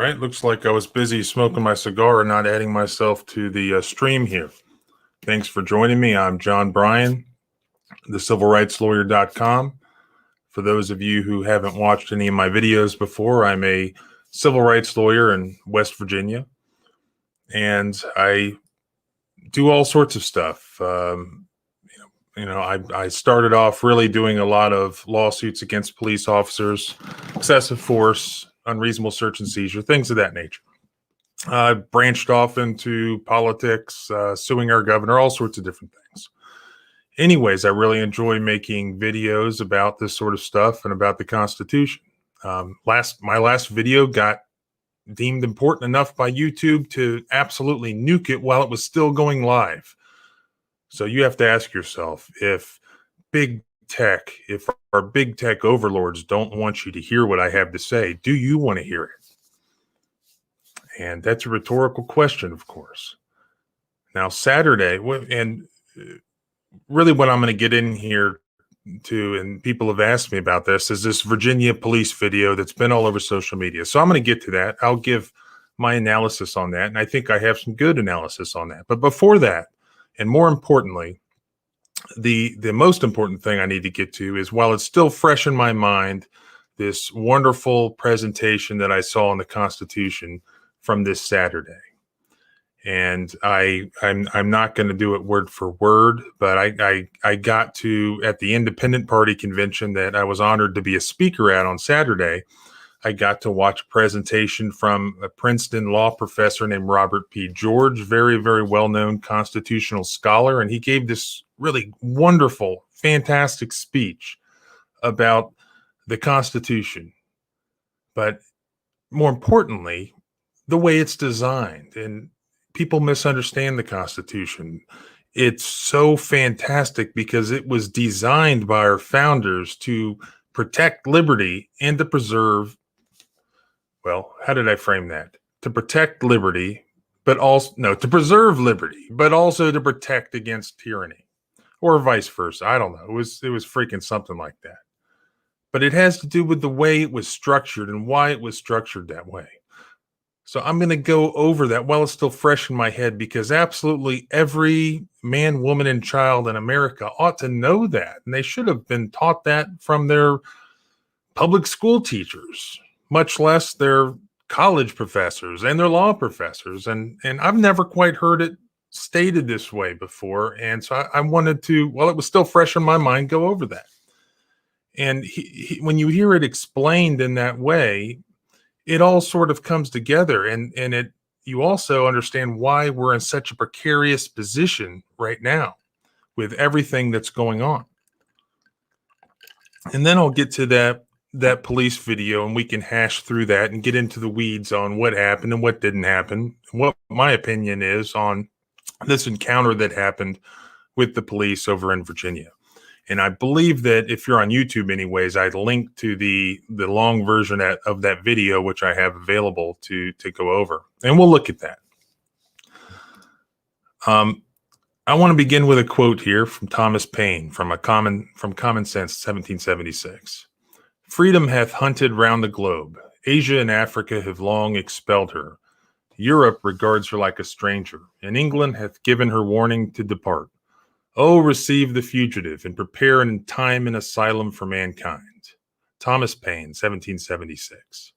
right, looks like I was busy smoking my cigar and not adding myself to the stream here. Thanks for joining me. I'm John Bryan, thecivilrightslawyer.com. For those of you who haven't watched any of my videos before, I'm a civil rights lawyer in West Virginia, and I do all sorts of stuff. I started off really doing a lot of lawsuits against police officers, excessive force, unreasonable search and seizure, things of that nature. I branched off into politics, suing our governor, all sorts of different things. Anyways, I really enjoy making videos about this sort of stuff and about the Constitution. My last video got deemed important enough by YouTube to absolutely nuke it while it was still going live. So you have to ask yourself, if our big tech overlords don't want you to hear what I have to say, do you want to hear it? And that's a rhetorical question, of course. Now, Saturday, and really what I'm going to get in here to, and people have asked me about this, is this Virginia police video that's been all over social media. So I'm going to get to that. I'll give my analysis on that, and I think I have some good analysis on that. But before that, and more importantly, the most important thing I need to get to is, while it's still fresh in my mind, this wonderful presentation that I saw in the Constitution from this Saturday. And I'm not going to do it word for word, but I got to, at the Independent Party convention that I was honored to be a speaker at on Saturday, I got to watch a presentation from a Princeton law professor named Robert P. George, very, very well-known constitutional scholar. And he gave this really wonderful, fantastic speech about the Constitution, but more importantly, the way it's designed. And people misunderstand the Constitution. It's so fantastic because it was designed by our founders to protect liberty and to preserve, well, how did I frame that? To protect liberty, but also, no, to preserve liberty, but also to protect against tyranny, or vice versa. I don't know. It was freaking something like that. But it has to do with the way it was structured and why it was structured that way. So I'm going to go over that while it's still fresh in my head, because absolutely every man, woman, and child in America ought to know that. And they should have been taught that from their public school teachers, much less their college professors and their law professors. And I've never quite heard it stated this way before. And so I wanted to, while it was still fresh in my mind, go over that. And when you hear it explained in that way, it all sort of comes together, and you also understand why we're in such a precarious position right now with everything that's going on. And then I'll get to that police video, and we can hash through that and get into the weeds on what happened and what didn't happen, and what my opinion is on this encounter that happened with the police over in Virginia. And I believe that if you're on YouTube anyways, I'd link to the long version of that video, which I have available to go over. And we'll look at that. I want to begin with a quote here from Thomas Paine from Common Sense, 1776. "Freedom hath hunted round the globe. Asia and Africa have long expelled her. Europe regards her like a stranger, and England hath given her warning to depart. Oh, receive the fugitive and prepare in time an asylum for mankind." Thomas Paine, 1776.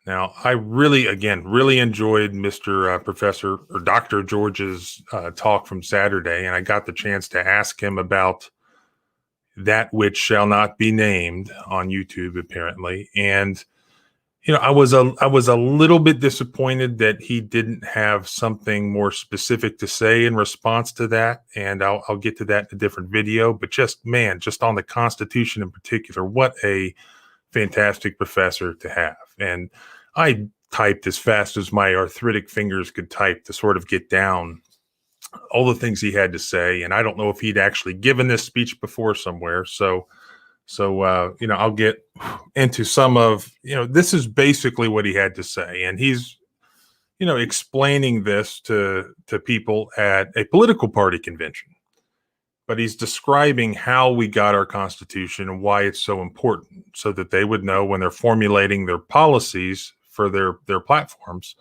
Now, I really enjoyed Mr. Professor or Dr. George's talk from Saturday, and I got the chance to ask him about that which shall not be named on YouTube, apparently. And I was a little bit disappointed that he didn't have something more specific to say in response to that, and I'll get to that in a different video. But just on the Constitution in particular, what a fantastic professor to have. And I typed as fast as my arthritic fingers could type to sort of get down all the things he had to say. And I don't know if he'd actually given this speech before somewhere, so I'll get into some of, this is basically what he had to say. And he's, explaining this to people at a political party convention. But he's describing how we got our Constitution and why it's so important, so that they would know when they're formulating their policies for their platforms,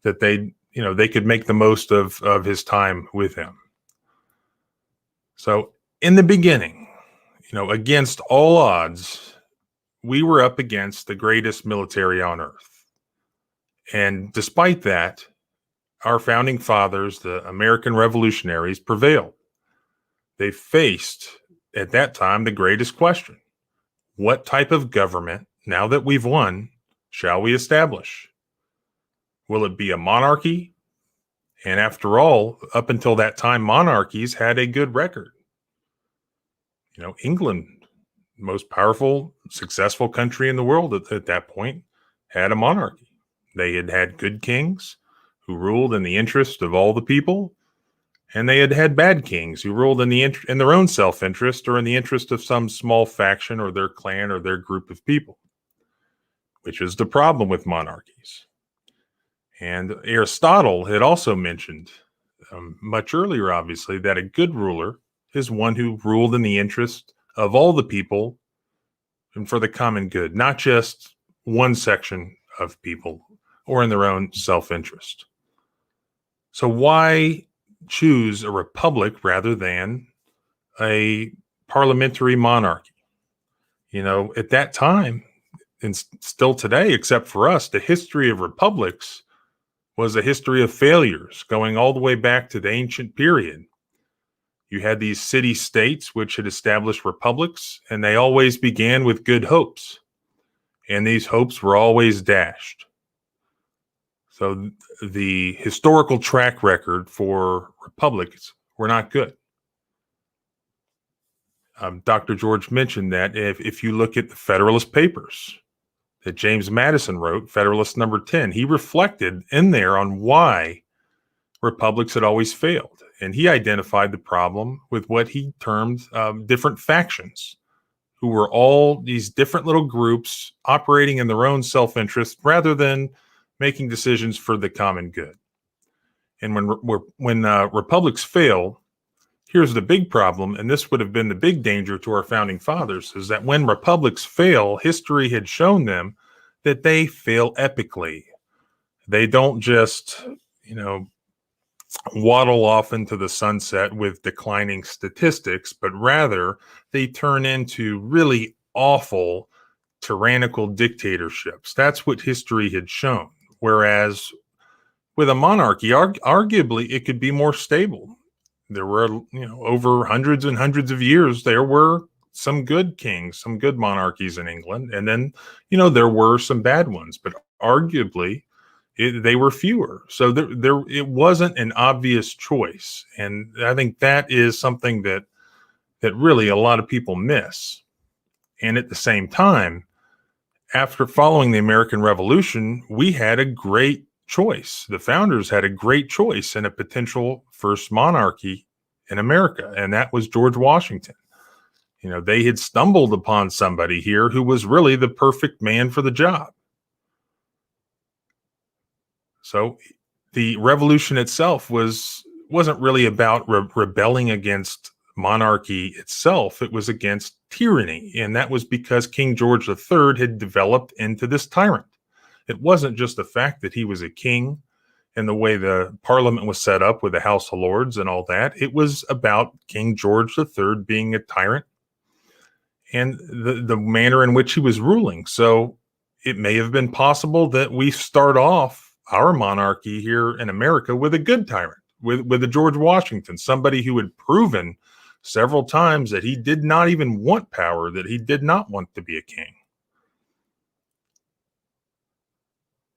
that they could make the most of his time with him. So in the beginning, against all odds, we were up against the greatest military on earth. And despite that, our founding fathers, the American revolutionaries, prevailed. They faced, at that time, the greatest question: what type of government, now that we've won, shall we establish? Will it be a monarchy? And after all, up until that time, monarchies had a good record. England, most powerful, successful country in the world at that point, had a monarchy. They had had good kings who ruled in the interest of all the people, and they had had bad kings who ruled in their own self-interest or in the interest of some small faction or their clan or their group of people, which is the problem with monarchies. And Aristotle had also mentioned much earlier, obviously, that a good ruler is one who ruled in the interest of all the people and for the common good, not just one section of people or in their own self-interest. So why choose a republic rather than a parliamentary monarchy? At that time, and still today, except for us, the history of republics was a history of failures going all the way back to the ancient period. You had these city-states which had established republics, and they always began with good hopes. And these hopes were always dashed. So the historical track record for republics were not good. Dr. George mentioned that if you look at the Federalist Papers that James Madison wrote, Federalist number 10, he reflected in there on why republics had always failed. And he identified the problem with what he termed different factions, who were all these different little groups operating in their own self-interest rather than making decisions for the common good. And when republics fail, here's the big problem, and this would have been the big danger to our founding fathers, is that when republics fail, history had shown them that they fail epically. They don't just, waddle off into the sunset with declining statistics, but rather they turn into really awful tyrannical dictatorships. That's what history had shown. Whereas with a monarchy, arguably, it could be more stable. There were, over hundreds and hundreds of years, there were some good kings, some good monarchies in England. And then, there were some bad ones, but arguably, they were fewer. So it wasn't an obvious choice. And I think that is something that really a lot of people miss. And at the same time, after following the American Revolution, we had a great choice. The founders had a great choice in a potential first monarchy in America, and that was George Washington. They had stumbled upon somebody here who was really the perfect man for the job. So the revolution itself wasn't really about rebelling against monarchy itself. It was against tyranny. And that was because King George III had developed into this tyrant. It wasn't just the fact that he was a king and the way the parliament was set up with the House of Lords and all that. It was about King George III being a tyrant and the manner in which he was ruling. So it may have been possible that we start off our monarchy here in America with a good tyrant, with a George Washington, somebody who had proven several times that he did not even want power, that he did not want to be a king.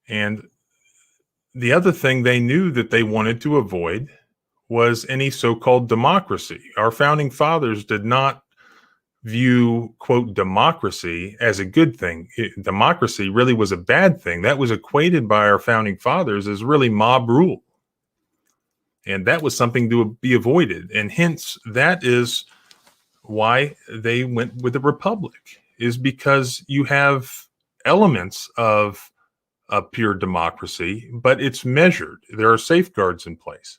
And the other thing they knew that they wanted to avoid was any so-called democracy. Our founding fathers did not view, quote, democracy as a good thing. Democracy really was a bad thing. That was equated by our founding fathers as really mob rule. And that was something to be avoided. And hence, that is why they went with the republic, is because you have elements of a pure democracy, but it's measured. There are safeguards in place.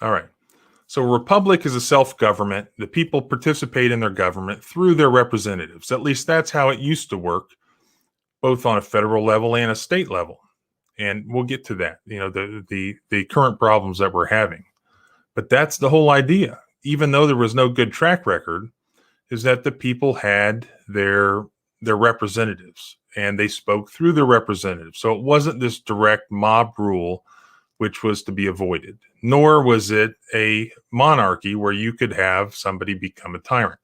All right. So a republic is a self-government. The people participate in their government through their representatives. At least that's how it used to work, both on a federal level and a state level. And we'll get to that, the current problems that we're having. But that's the whole idea. Even though there was no good track record, is that the people had their representatives and they spoke through their representatives. So it wasn't this direct mob rule, which was to be avoided, nor was it a monarchy where you could have somebody become a tyrant.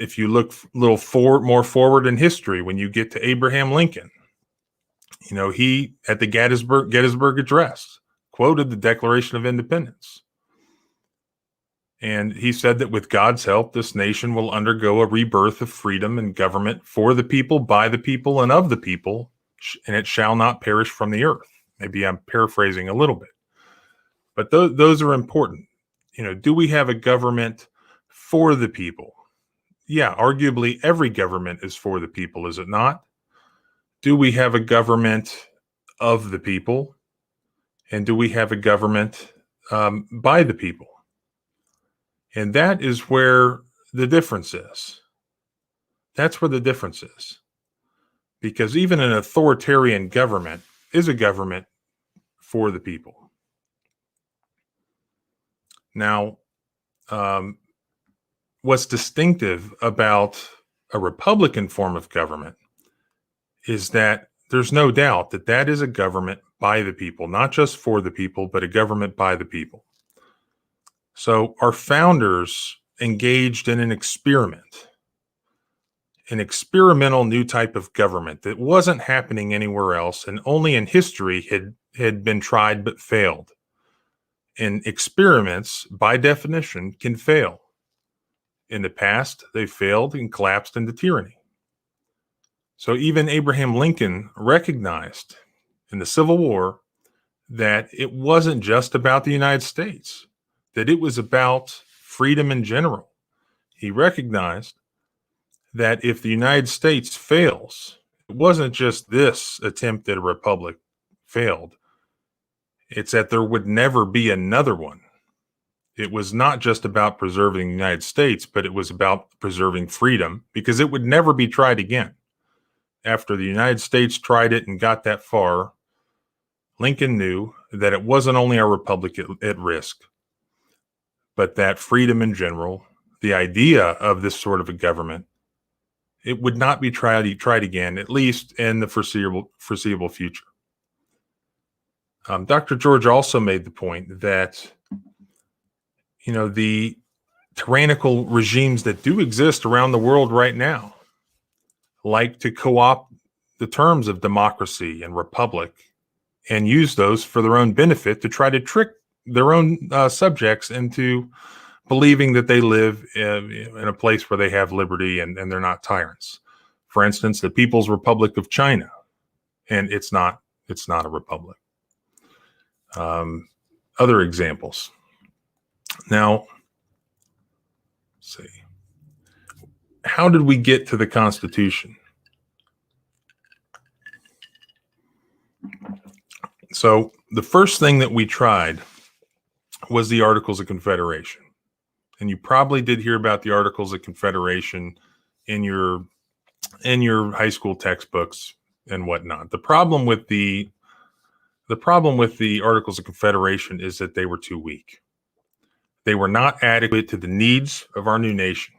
If you look a little more forward in history, when you get to Abraham Lincoln, he, at the Gettysburg Address, quoted the Declaration of Independence. And he said that with God's help, this nation will undergo a rebirth of freedom and government for the people, by the people, and of the people, and it shall not perish from the earth. Maybe I'm paraphrasing a little bit. But those are important. Do we have a government for the people? Yeah, arguably every government is for the people, is it not? Do we have a government of the people? And do we have a government by the people? And that is where the difference is. That's where the difference is. Because even an authoritarian government is a government for the people. Now, what's distinctive about a Republican form of government is that there's no doubt that that is a government by the people, not just for the people, but a government by the people. So our founders engaged in an experimental new type of government that wasn't happening anywhere else and only in history had been tried but failed. And experiments, by definition, can fail. In the past, they failed and collapsed into tyranny. So even Abraham Lincoln recognized in the Civil War that it wasn't just about the United States, that it was about freedom in general. He recognized that if the United States fails, it wasn't just this attempt at a republic failed. It's that there would never be another one. It was not just about preserving the United States, but it was about preserving freedom, because it would never be tried again. After the United States tried it and got that far, Lincoln knew that it wasn't only our republic at risk, but that freedom in general, the idea of this sort of a government, it would not be tried again, at least in the foreseeable future. Dr. George also made the point that, the tyrannical regimes that do exist around the world right now like to co-opt the terms of democracy and republic and use those for their own benefit to try to trick their own subjects into believing that they live in a place where they have liberty and they're not tyrants. For instance, the People's Republic of China, and it's not a republic. Other examples. Now, let's see. How did we get to the Constitution? So the first thing that we tried was the Articles of Confederation. And you probably did hear about the Articles of Confederation in your high school textbooks and whatnot. The problem with the Articles of Confederation is that they were too weak. They were not adequate to the needs of our new nation.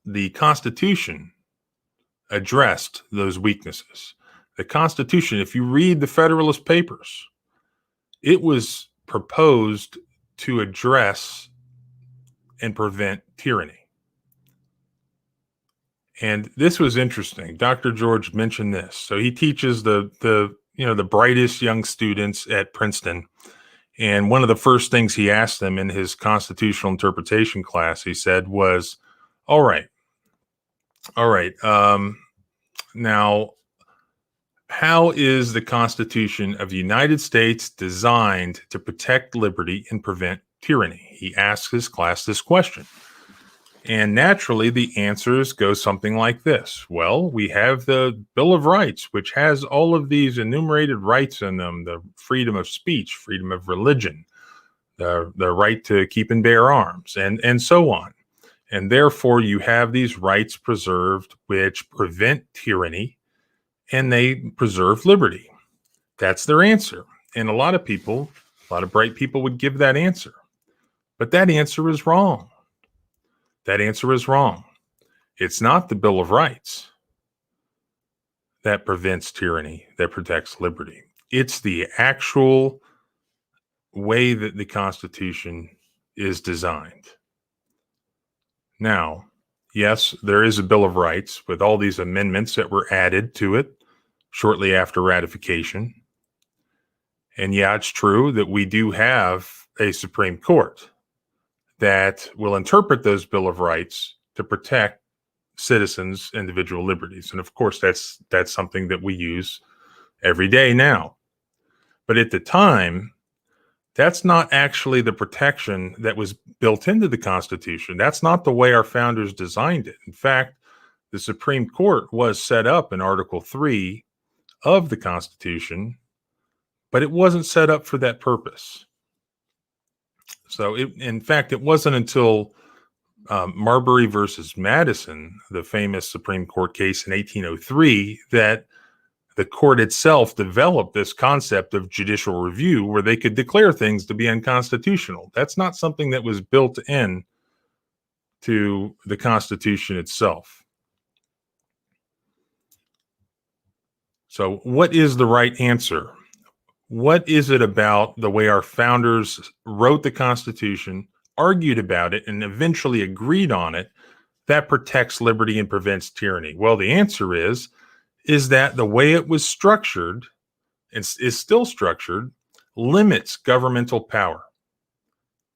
The Constitution addressed those weaknesses. The Constitution, if you read the Federalist Papers, it was proposed to address and prevent tyranny. And this was interesting. Dr. George mentioned this. So he teaches the brightest young students at Princeton. And one of the first things he asked them in his constitutional interpretation class, he said, was, all right. Now, how is the Constitution of the United States designed to protect liberty and prevent tyranny? He asked his class this question. And naturally, the answers go something like this. Well, we have the Bill of Rights, which has all of these enumerated rights in them: the freedom of speech, freedom of religion, the right to keep and bear arms, and so on. And therefore, you have these rights preserved which prevent tyranny and they preserve liberty. That's their answer. And a lot of people, a lot of bright people would give that answer. But that answer is wrong. That answer is wrong. It's not the Bill of Rights that prevents tyranny, that protects liberty. It's the actual way that the Constitution is designed. Now, yes, there is a Bill of Rights with all these amendments that were added to it shortly after ratification. And yeah, it's true that we do have a Supreme Court that will interpret those Bill of Rights to protect citizens' individual liberties. And of course, that's something that we use every day now. But at the time, that's not actually the protection that was built into the Constitution. That's not the way our founders designed it. In fact, the Supreme Court was set up in Article 3 of the Constitution, but it wasn't set up for that purpose. So, in fact, it wasn't until Marbury versus Madison, the famous Supreme Court case in 1803, that the court itself developed this concept of judicial review where they could declare things to be unconstitutional. That's not something that was built in to the Constitution itself. So what is the right answer? What is it about the way our founders wrote the Constitution, argued about it, and eventually agreed on it that protects liberty and prevents tyranny? Well, the answer is that the way it was structured, and is still structured, limits governmental power.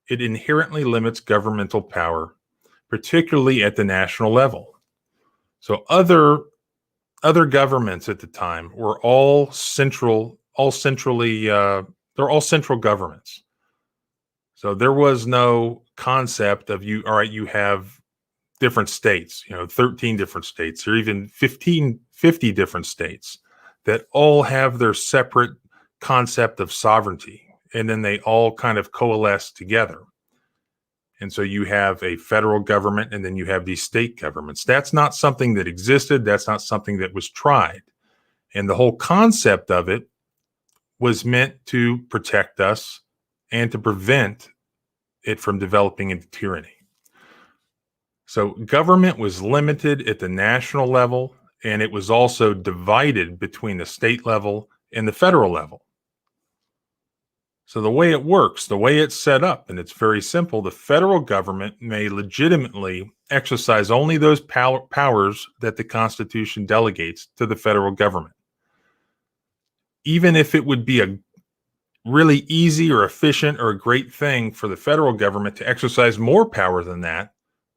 It inherently limits governmental power, particularly at the national level. So other governments at the time were all central governments. So there was no concept of you have different states, 13 different states, or even 50 different states that all have their separate concept of sovereignty. And then they all kind of coalesce together. And so you have a federal government and then you have these state governments. That's not something that existed. That's not something that was tried. And the whole concept of it was meant to protect us and to prevent it from developing into tyranny. So government was limited at the national level, and it was also divided between the state level and the federal level. So the way it works, the way it's set up, and it's very simple, the federal government may legitimately exercise only those powers that the Constitution delegates to the federal government. Even if it would be a really easy or efficient or a great thing for the federal government to exercise more power than that,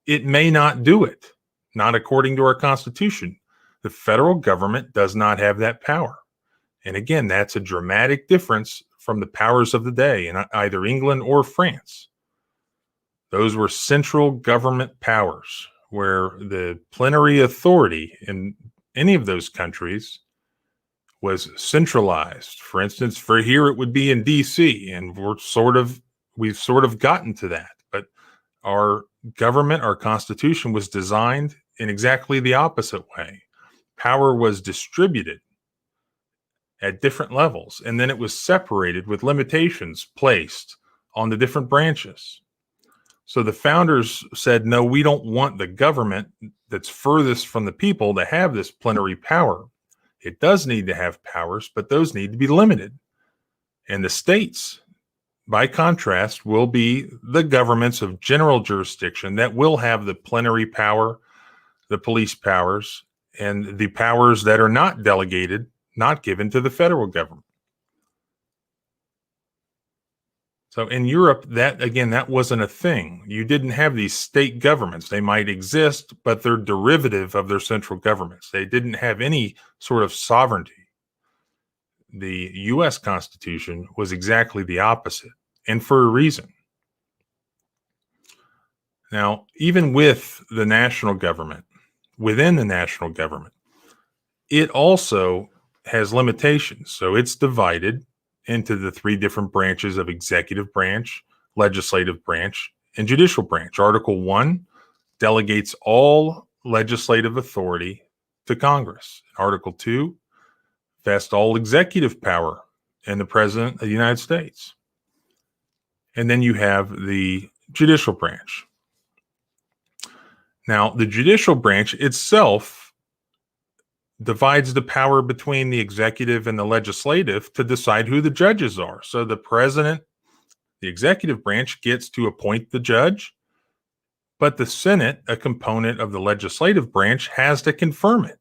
it may not do it, not according to our Constitution. The federal government does not have that power. And again, that's a dramatic difference from the powers of the day in either England or France. Those were central government powers where the plenary authority in any of those countries was centralized. For instance, for here it would be in DC, and we've sort of gotten to that. But our government, our Constitution was designed in exactly the opposite way. Power was distributed at different levels, and then it was separated with limitations placed on the different branches. So the founders said, no, we don't want the government that's furthest from the people to have this plenary power. It does need to have powers, but those need to be limited. And the states, by contrast, will be the governments of general jurisdiction that will have the plenary power, the police powers, and the powers that are not delegated, not given to the federal government. So in Europe, that wasn't a thing. You didn't have these state governments. They might exist, but they're derivative of their central governments. They didn't have any sort of sovereignty. The U.S. Constitution was exactly the opposite, and for a reason. Now, even with the national government, within the national government, it also has limitations. So it's divided into the three different branches of executive branch, legislative branch and judicial branch. Article 1 delegates all legislative authority to Congress. Article 2 vests all executive power in the President of the United States. And then you have the judicial branch. Now, the judicial branch itself divides the power between the executive and the legislative to decide who the judges are. So the president, the executive branch, gets to appoint the judge, but the Senate, a component of the legislative branch, has to confirm it.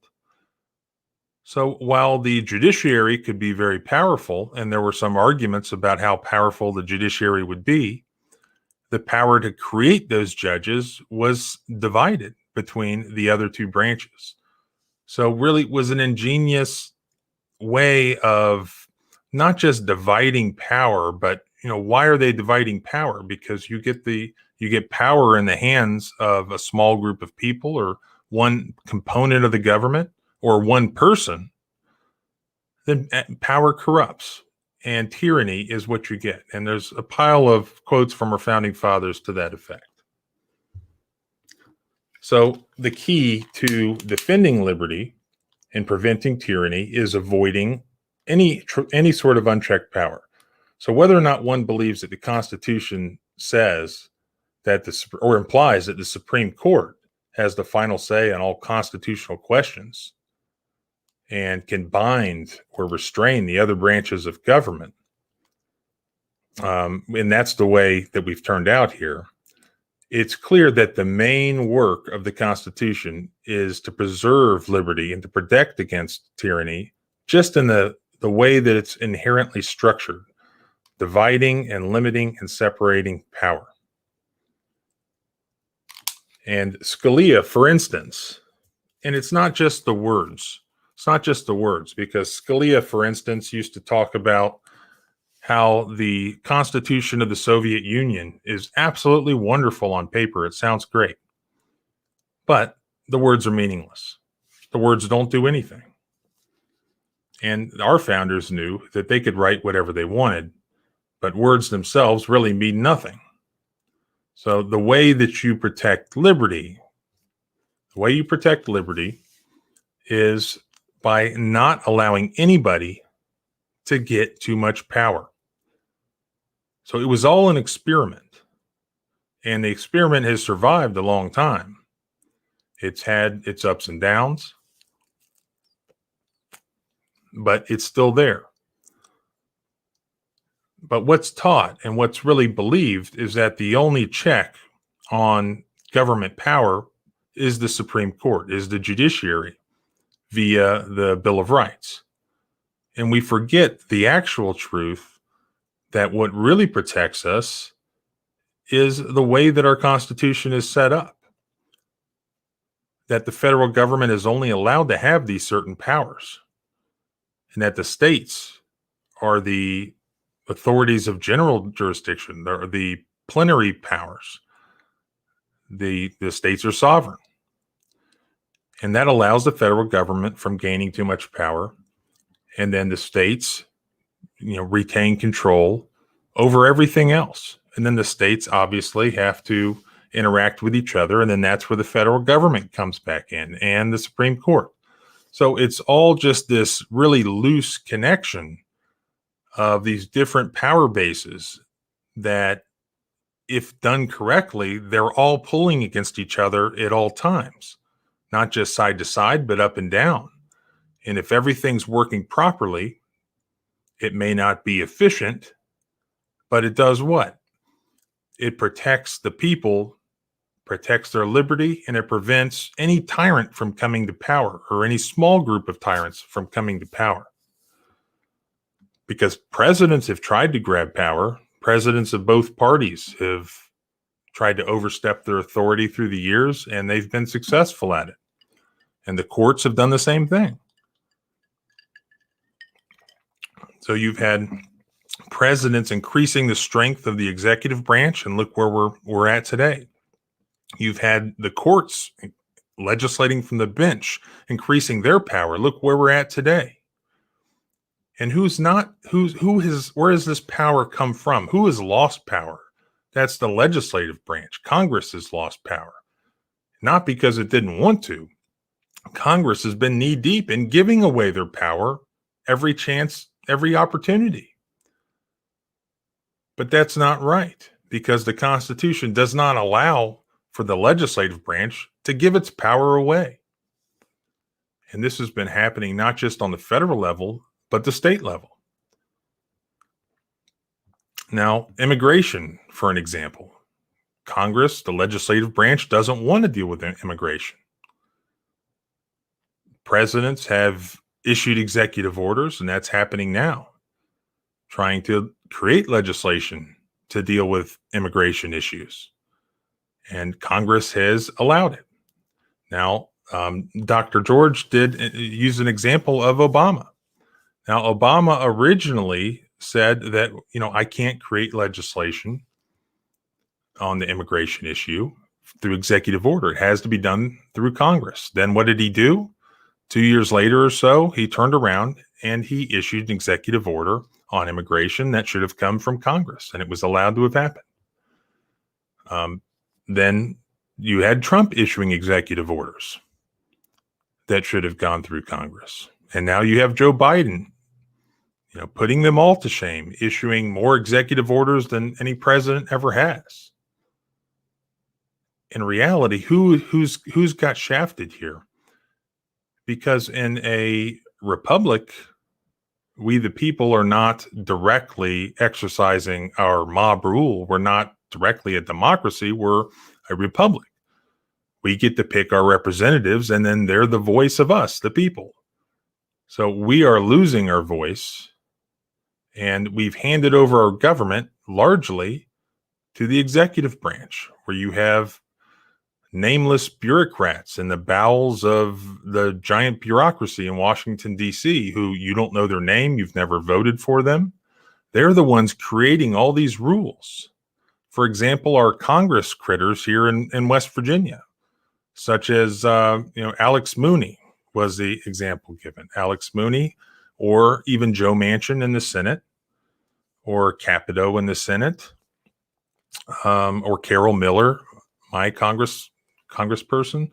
So while the judiciary could be very powerful, and there were some arguments about how powerful the judiciary would be, the power to create those judges was divided between the other two branches. So really it was an ingenious way of not just dividing power, but why are they dividing power? Because you get power in the hands of a small group of people or one component of the government or one person, then power corrupts, and tyranny is what you get. And there's a pile of quotes from our founding fathers to that effect. So the key to defending liberty and preventing tyranny is avoiding any sort of unchecked power. So whether or not one believes that the Constitution says that or implies that the Supreme Court has the final say on all constitutional questions and can bind or restrain the other branches of government, and that's the way that we've turned out here, it's clear that the main work of the Constitution is to preserve liberty and to protect against tyranny, just in the way that it's inherently structured, dividing and limiting and separating power. And Scalia, for instance, and it's not just the words, because Scalia, for instance, used to talk about how the Constitution of the Soviet Union is absolutely wonderful on paper. It sounds great. But the words are meaningless. The words don't do anything. And our founders knew that they could write whatever they wanted, but words themselves really mean nothing. So the way that you protect liberty, is by not allowing anybody to get too much power. So it was all an experiment, and the experiment has survived a long time. It's had its ups and downs, but it's still there. But what's taught and what's really believed is that the only check on government power is the Supreme Court, is the judiciary via the Bill of Rights. And we forget the actual truth that what really protects us is the way that our Constitution is set up. That the federal government is only allowed to have these certain powers, and that the states are the authorities of general jurisdiction. They're the plenary powers. The states are sovereign. And that allows the federal government from gaining too much power. And then the states, retain control over everything else. And then the states obviously have to interact with each other. And then that's where the federal government comes back in, and the Supreme Court. So it's all just this really loose connection of these different power bases that, if done correctly, they're all pulling against each other at all times, not just side to side, but up and down. And if everything's working properly, it may not be efficient, but it does what? It protects the people, protects their liberty, and it prevents any tyrant from coming to power, or any small group of tyrants from coming to power. Because presidents have tried to grab power. Presidents of both parties have tried to overstep their authority through the years, and they've been successful at it. And the courts have done the same thing. So you've had presidents increasing the strength of the executive branch, and look where we're at today. You've had the courts legislating from the bench, increasing their power. Look where we're at today. And where has this power come from? Who has lost power? That's the legislative branch. Congress has lost power, not because it didn't want to. Congress has been knee deep in giving away their power every chance, every opportunity. But that's not right, because the Constitution does not allow for the legislative branch to give its power away. And this has been happening not just on the federal level, but the state level. Now, immigration, for an example. Congress, the legislative branch, doesn't want to deal with immigration. Presidents have issued executive orders, and that's happening now, trying to create legislation to deal with immigration issues. And Congress has allowed it. Now, Dr. George did use an example of Obama. Now, Obama originally said that, I can't create legislation on the immigration issue through executive order. It has to be done through Congress. Then what did he do? 2 years later or so, he turned around and he issued an executive order on immigration that should have come from Congress, and it was allowed to have happened. Then you had Trump issuing executive orders that should have gone through Congress. And now you have Joe Biden, putting them all to shame, issuing more executive orders than any president ever has. In reality, who's got shafted here? Because in a republic, we the people are not directly exercising our mob rule. We're not directly a democracy. We're a republic. We get to pick our representatives, and then they're the voice of us, the people. So we are losing our voice, and we've handed over our government largely to the executive branch, where you have nameless bureaucrats in the bowels of the giant bureaucracy in Washington, D.C., who you don't know their name, you've never voted for them. They're the ones creating all these rules. For example, our Congress critters here in West Virginia, such as, Alex Mooney was the example given. Alex Mooney, or even Joe Manchin in the Senate, or Capito in the Senate, or Carol Miller, my congressperson.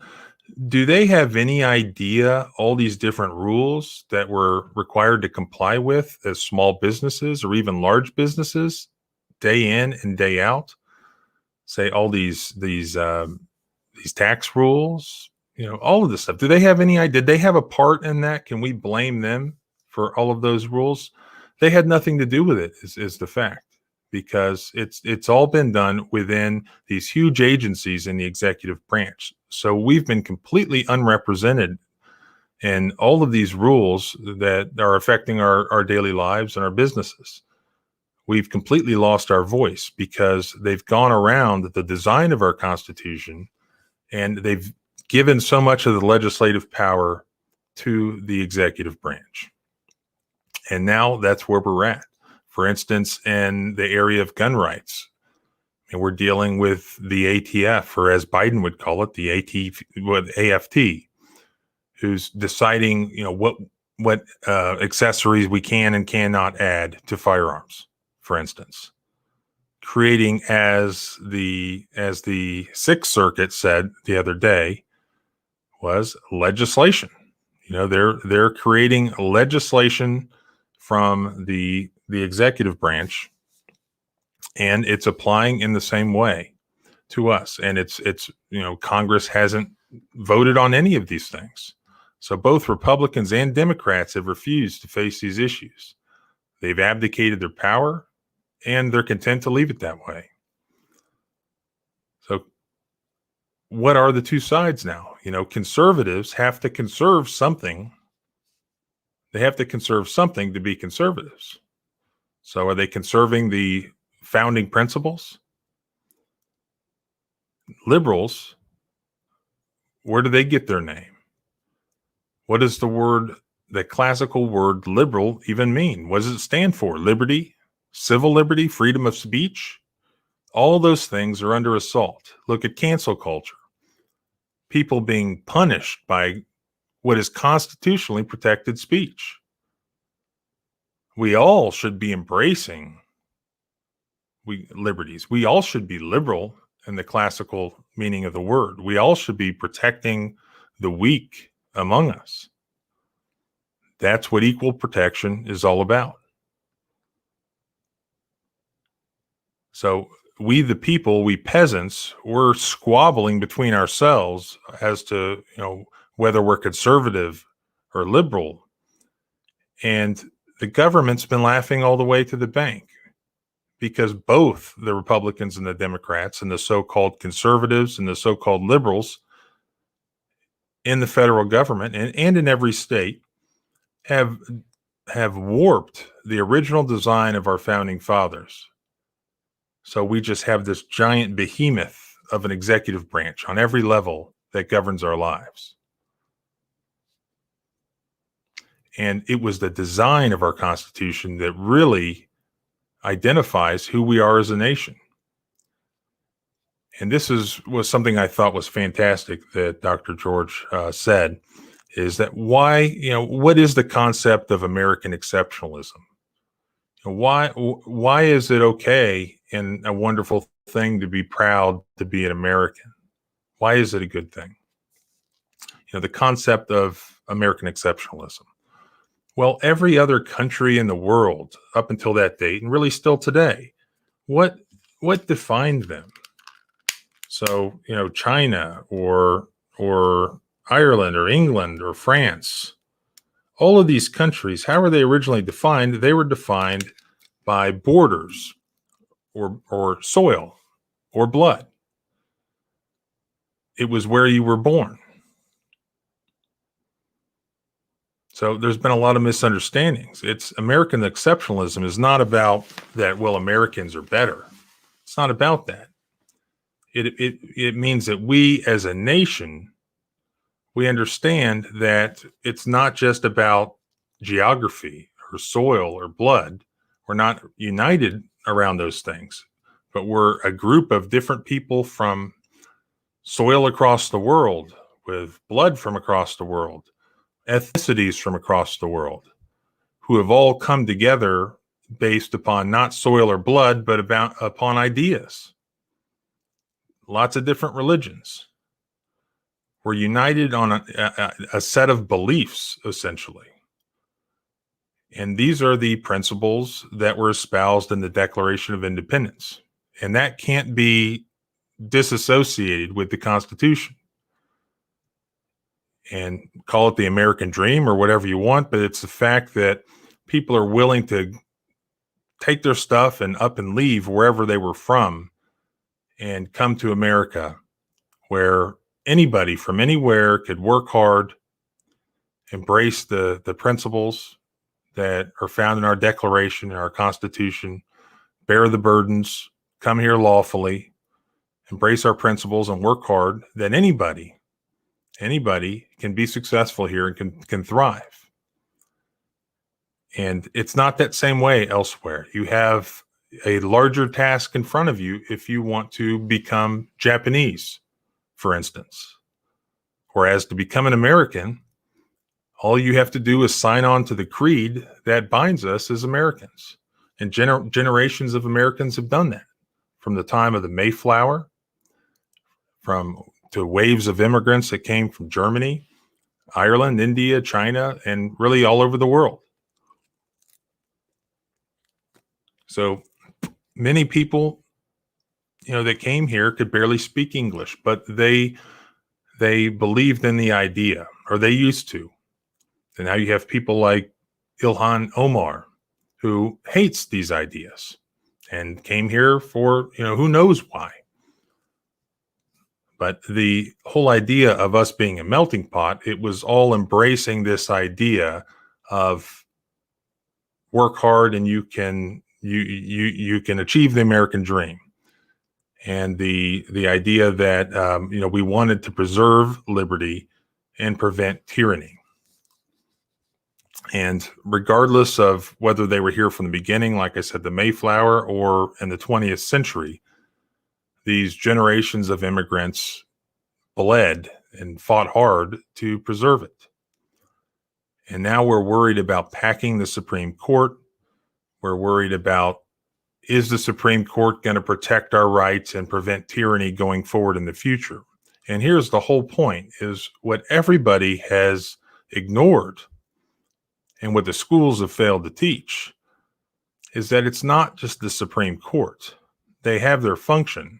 Do they have any idea all these different rules that we're required to comply with as small businesses or even large businesses, day in and day out? Say all these tax rules, all of this stuff. Do they have any idea? Did they have a part in that? Can we blame them for all of those rules? They had nothing to do with it, is the fact, because it's all been done within these huge agencies in the executive branch. So we've been completely unrepresented in all of these rules that are affecting our daily lives and our businesses. We've completely lost our voice because they've gone around the design of our Constitution, and they've given so much of the legislative power to the executive branch. And now that's where we're at. For instance, in the area of gun rights, and we're dealing with the ATF, or as Biden would call it, the AFT, who's deciding, what accessories we can and cannot add to firearms, for instance. Creating, as the Sixth Circuit said the other day, was legislation. They're creating legislation from the executive branch, and it's applying in the same way to us. And it's Congress hasn't voted on any of these things. So both Republicans and Democrats have refused to face these issues. They've abdicated their power, and they're content to leave it that way. So what are the two sides now? Conservatives have to conserve something. They have to conserve something to be conservatives. So are they conserving the founding principles? Liberals, where do they get their name? What does the classical word liberal even mean? What does it stand for? Liberty, civil liberty, freedom of speech? All those things are under assault. Look at cancel culture. People being punished by what is constitutionally protected speech. We all should be embracing liberties. We all should be liberal in the classical meaning of the word. We all should be protecting the weak among us. That's what equal protection is all about. So we, the people, we peasants, we're squabbling between ourselves as to, whether we're conservative or liberal. And the government's been laughing all the way to the bank, because both the Republicans and the Democrats and the so-called conservatives and the so-called liberals in the federal government and in every state have warped the original design of our founding fathers. So we just have this giant behemoth of an executive branch on every level that governs our lives. And it was the design of our Constitution that really identifies who we are as a nation. And this was something I thought was fantastic that Dr. George said, is that what is the concept of American exceptionalism? Why is it okay and a wonderful thing to be proud to be an American? Why is it a good thing? The concept of American exceptionalism. Well, every other country in the world up until that date, and really still today, what defined them? So, China or Ireland or England or France, all of these countries, how were they originally defined? They were defined by borders or soil or blood. It was where you were born. So there's been a lot of misunderstandings. American exceptionalism is not about that, well, Americans are better. It's not about that. It means that we as a nation, we understand that it's not just about geography or soil or blood. We're not united around those things, but we're a group of different people from soil across the world, with blood from across the world, ethnicities from across the world, who have all come together based upon not soil or blood, but upon ideas. Lots of different religions. We're united on a set of beliefs, essentially. And these are the principles that were espoused in the Declaration of Independence. And that can't be disassociated with the Constitution. And call it the American dream or whatever you want, but it's the fact that people are willing to take their stuff and up and leave wherever they were from and come to America, where anybody from anywhere could work hard, embrace the principles that are found in our Declaration and our Constitution, bear the burdens, come here lawfully, embrace our principles, and work hard. Then anybody can be successful here and can thrive. And it's not that same way elsewhere. You have a larger task in front of you if you want to become Japanese, for instance. Whereas to become an American, all you have to do is sign on to the creed that binds us as Americans. And generations of Americans have done that, from the time of the Mayflower, to waves of immigrants that came from Germany, Ireland, India, China, and really all over the world. So many people, that came here could barely speak English, but they believed in the idea, or they used to. And now you have people like Ilhan Omar, who hates these ideas and came here for, who knows why. But the whole idea of us being a melting pot, it was all embracing this idea of work hard and you can achieve the American dream. And the idea that, we wanted to preserve liberty and prevent tyranny. And regardless of whether they were here from the beginning, like I said, the Mayflower, or in the 20th century, these generations of immigrants bled and fought hard to preserve it. And now we're worried about packing the Supreme Court. We're worried about, is the Supreme Court going to protect our rights and prevent tyranny going forward in the future? And here's the whole point, is what everybody has ignored and what the schools have failed to teach is that it's not just the Supreme Court. They have their function,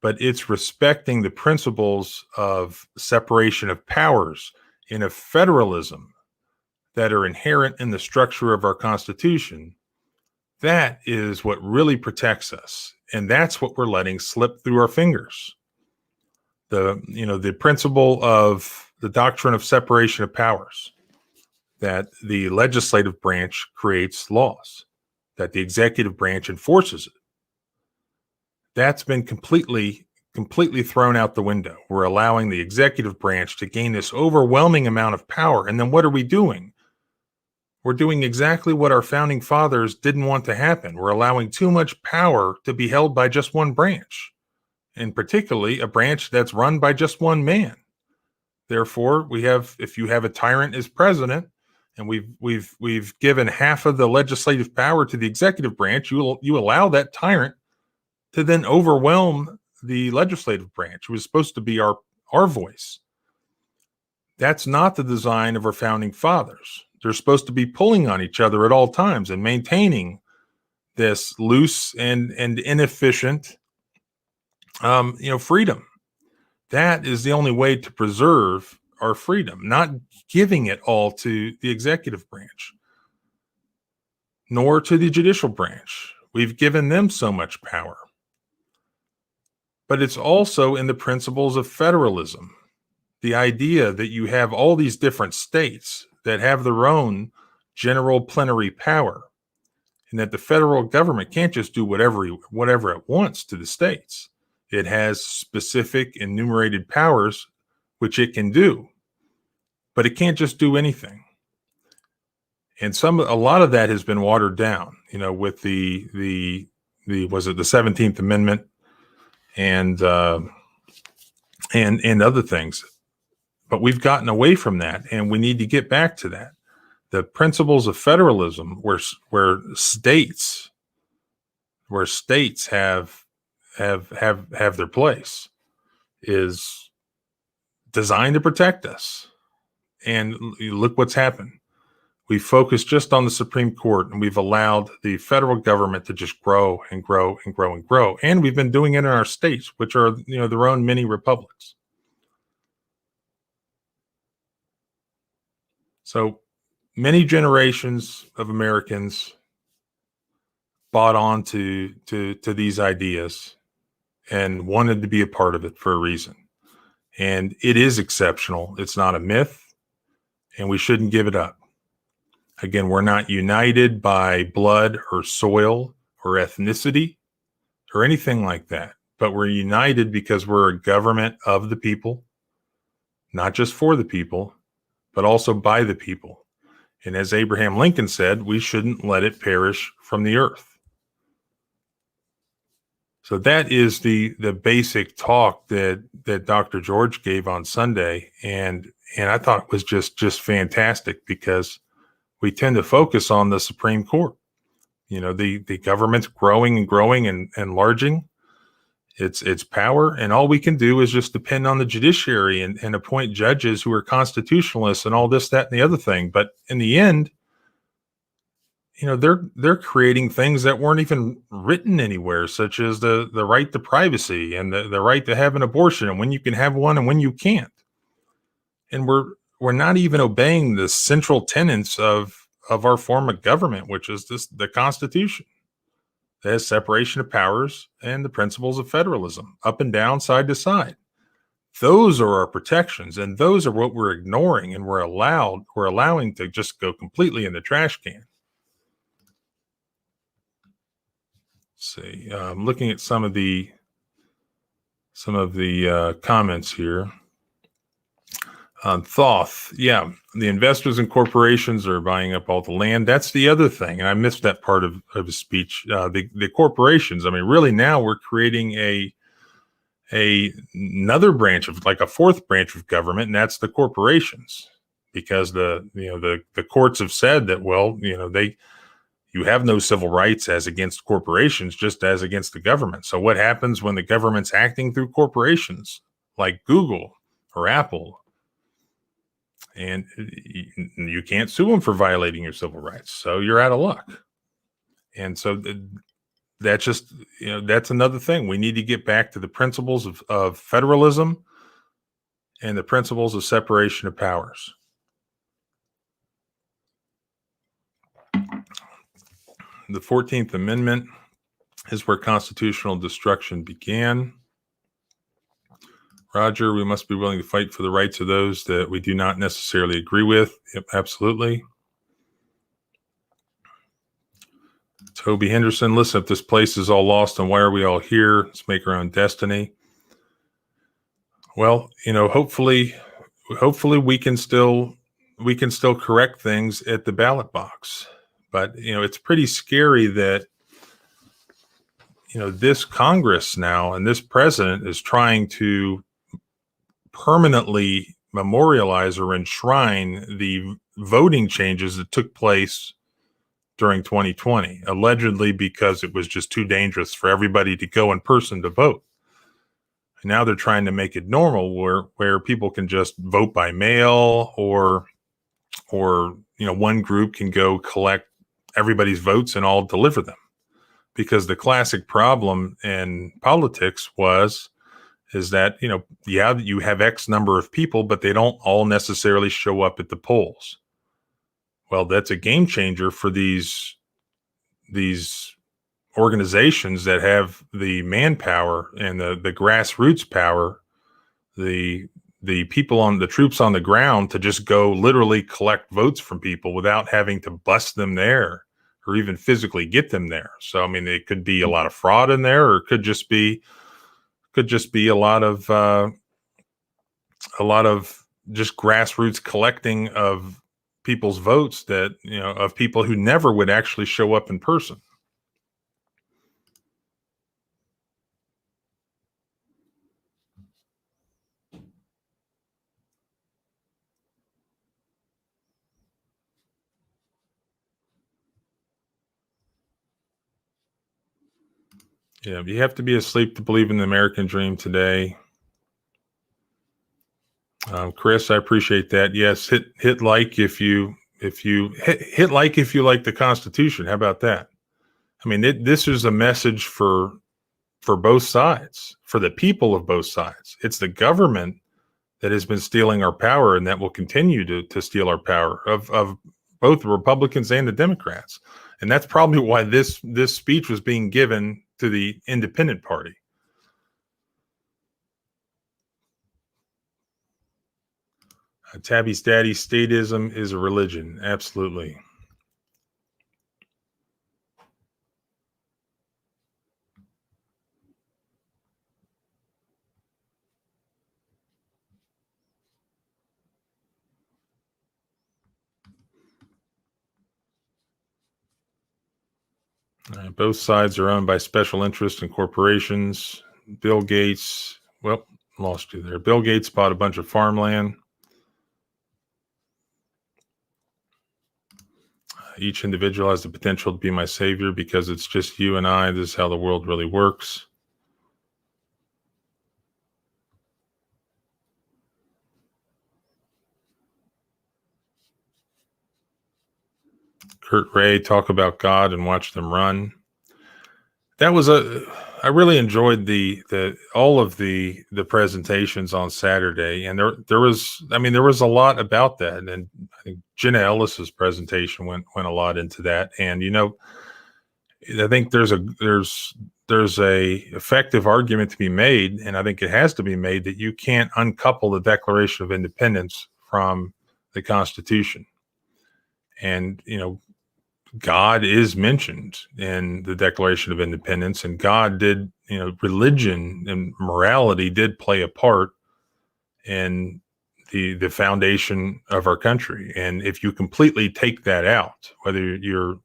but it's respecting the principles of separation of powers and of federalism that are inherent in the structure of our Constitution. That is what really protects us. And that's what we're letting slip through our fingers. The principle of the doctrine of separation of powers, that the legislative branch creates laws, that the executive branch enforces it. That's been completely thrown out the window. We're allowing the executive branch to gain this overwhelming amount of power. And then what are we doing? We're doing exactly what our founding fathers didn't want to happen. We're allowing too much power to be held by just one branch, and particularly a branch that's run by just one man. Therefore, if you have a tyrant as president, and we've given half of the legislative power to the executive branch, you allow that tyrant to then overwhelm the legislative branch, who is supposed to be our voice. That's not the design of our founding fathers. They're supposed to be pulling on each other at all times and maintaining this loose and inefficient, freedom. That is the only way to preserve our freedom, not giving it all to the executive branch, nor to the judicial branch. We've given them so much power. But it's also in the principles of federalism, the idea that you have all these different states that have their own general plenary power, and that the federal government can't just do whatever it wants to the states. It has specific enumerated powers which it can do, but it can't just do anything. And a lot of that has been watered down, with the 17th Amendment and other things. But we've gotten away from that, and we need to get back to that. The principles of federalism, where states have their place, is designed to protect us. And look what's happened. We focused just on the Supreme Court, and we've allowed the federal government to just grow and grow and grow and grow. And we've been doing it in our states, which are their own mini republics. So many generations of Americans bought on to these ideas and wanted to be a part of it for a reason. And it is exceptional. It's not a myth, and we shouldn't give it up. Again, we're not united by blood or soil or ethnicity or anything like that, but we're united because we're a government of the people, not just for the people, but also by the people. And as Abraham Lincoln said, we shouldn't let it perish from the earth. So that is the basic talk that Dr. George gave on Sunday. And I thought it was just fantastic, because we tend to focus on the Supreme Court. The government's growing and growing and enlarging its power, and all we can do is just depend on the judiciary and appoint judges who are constitutionalists and all this, that, and the other thing. But in the end, they're creating things that weren't even written anywhere, such as the right to privacy and the right to have an abortion, and when you can have one and when you can't. And we're not even obeying the central tenets of our form of government, which is the Constitution. It has separation of powers and the principles of federalism, up and down, side to side. Those are our protections, and those are what we're ignoring, and we're allowing to just go completely in the trash can. Let's see, I'm looking at some of the comments here. Thoth, yeah, the investors and corporations are buying up all the land. That's the other thing, and I missed that part of his speech. The corporations. I mean, really, now we're creating another branch of, like a fourth branch of government, and that's the corporations, because the courts have said that, well, you have no civil rights as against corporations, just as against the government. So what happens when the government's acting through corporations like Google or Apple? And you can't sue them for violating your civil rights. So you're out of luck. And so that's just, that's another thing. We need to get back to the principles of federalism and the principles of separation of powers. The 14th Amendment is where constitutional destruction began. Roger, we must be willing to fight for the rights of those that we do not necessarily agree with. Yep, absolutely. Toby Henderson, listen, if this place is all lost, then why are we all here? Let's make our own destiny. Well, hopefully we can still correct things at the ballot box. But, it's pretty scary that, this Congress now and this president is trying to permanently memorialize or enshrine the voting changes that took place during 2020, allegedly because it was just too dangerous for everybody to go in person to vote. And now they're trying to make it normal where people can just vote by mail or one group can go collect everybody's votes and all deliver them. Because the classic problem in politics is that, you have X number of people, but they don't all necessarily show up at the polls. Well, that's a game changer for these organizations that have the manpower and the grassroots power, the people on the troops on the ground to just go literally collect votes from people without having to bust them there or even physically get them there. So, I mean, it could be a lot of fraud in there, or it could just be a lot of just grassroots collecting of people's votes that, of people who never would actually show up in person. Yeah, you have to be asleep to believe in the American dream today. Chris, I appreciate that. Yes, hit like if you hit like if you like the Constitution. How about that? I mean, this is a message for both sides, for the people of both sides. It's the government that has been stealing our power and that will continue to steal our power of both the Republicans and the Democrats. And that's probably why this speech was being given to the Independent Party. Tabby's daddy, statism is a religion. Absolutely. Both sides are owned by special interests and corporations. Bill Gates, lost you there. Bill Gates bought a bunch of farmland. Each individual has the potential to be my savior because it's just you and I. This is how the world really works. Kurt Ray, talk about God and watch them run. That was I really enjoyed all of the presentations on Saturday, and there was a lot about that, and I think Jenna Ellis's presentation went a lot into that, and I think there's a effective argument to be made, and I think it has to be made, that you can't uncouple the Declaration of Independence from the Constitution, and God is mentioned in the Declaration of Independence, and God did, religion and morality did play a part in the foundation of our country. And if you completely take that out, whether you're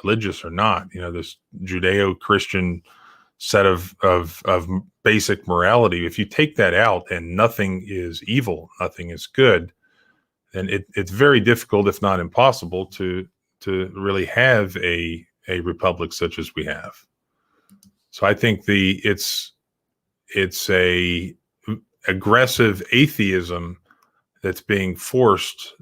religious or not, this Judeo-Christian set of basic morality, if you take that out and nothing is evil, nothing is good, then it's very difficult, if not impossible, to really have a a republic such as we have. So I think it's a aggressive atheism that's being forced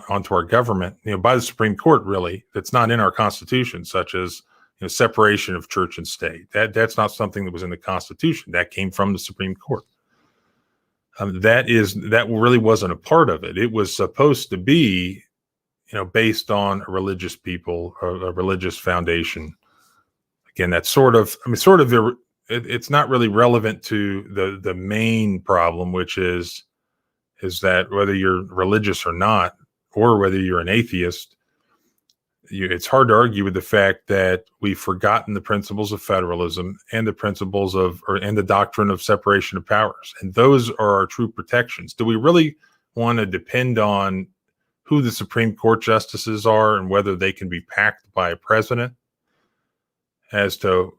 onto our government, by the Supreme Court, really, that's not in our Constitution, such as separation of church and state. That's not something that was in the Constitution. That came from the Supreme Court. That really wasn't a part of it. It was supposed to be, based on a religious people, a religious foundation. Again, that's it's not really relevant to the main problem, which is that whether you're religious or not, or whether you're an atheist, it's hard to argue with the fact that we've forgotten the principles of federalism and the principles and the doctrine of separation of powers. And those are our true protections. Do we really want to depend on who the Supreme Court justices are and whether they can be packed by a president as to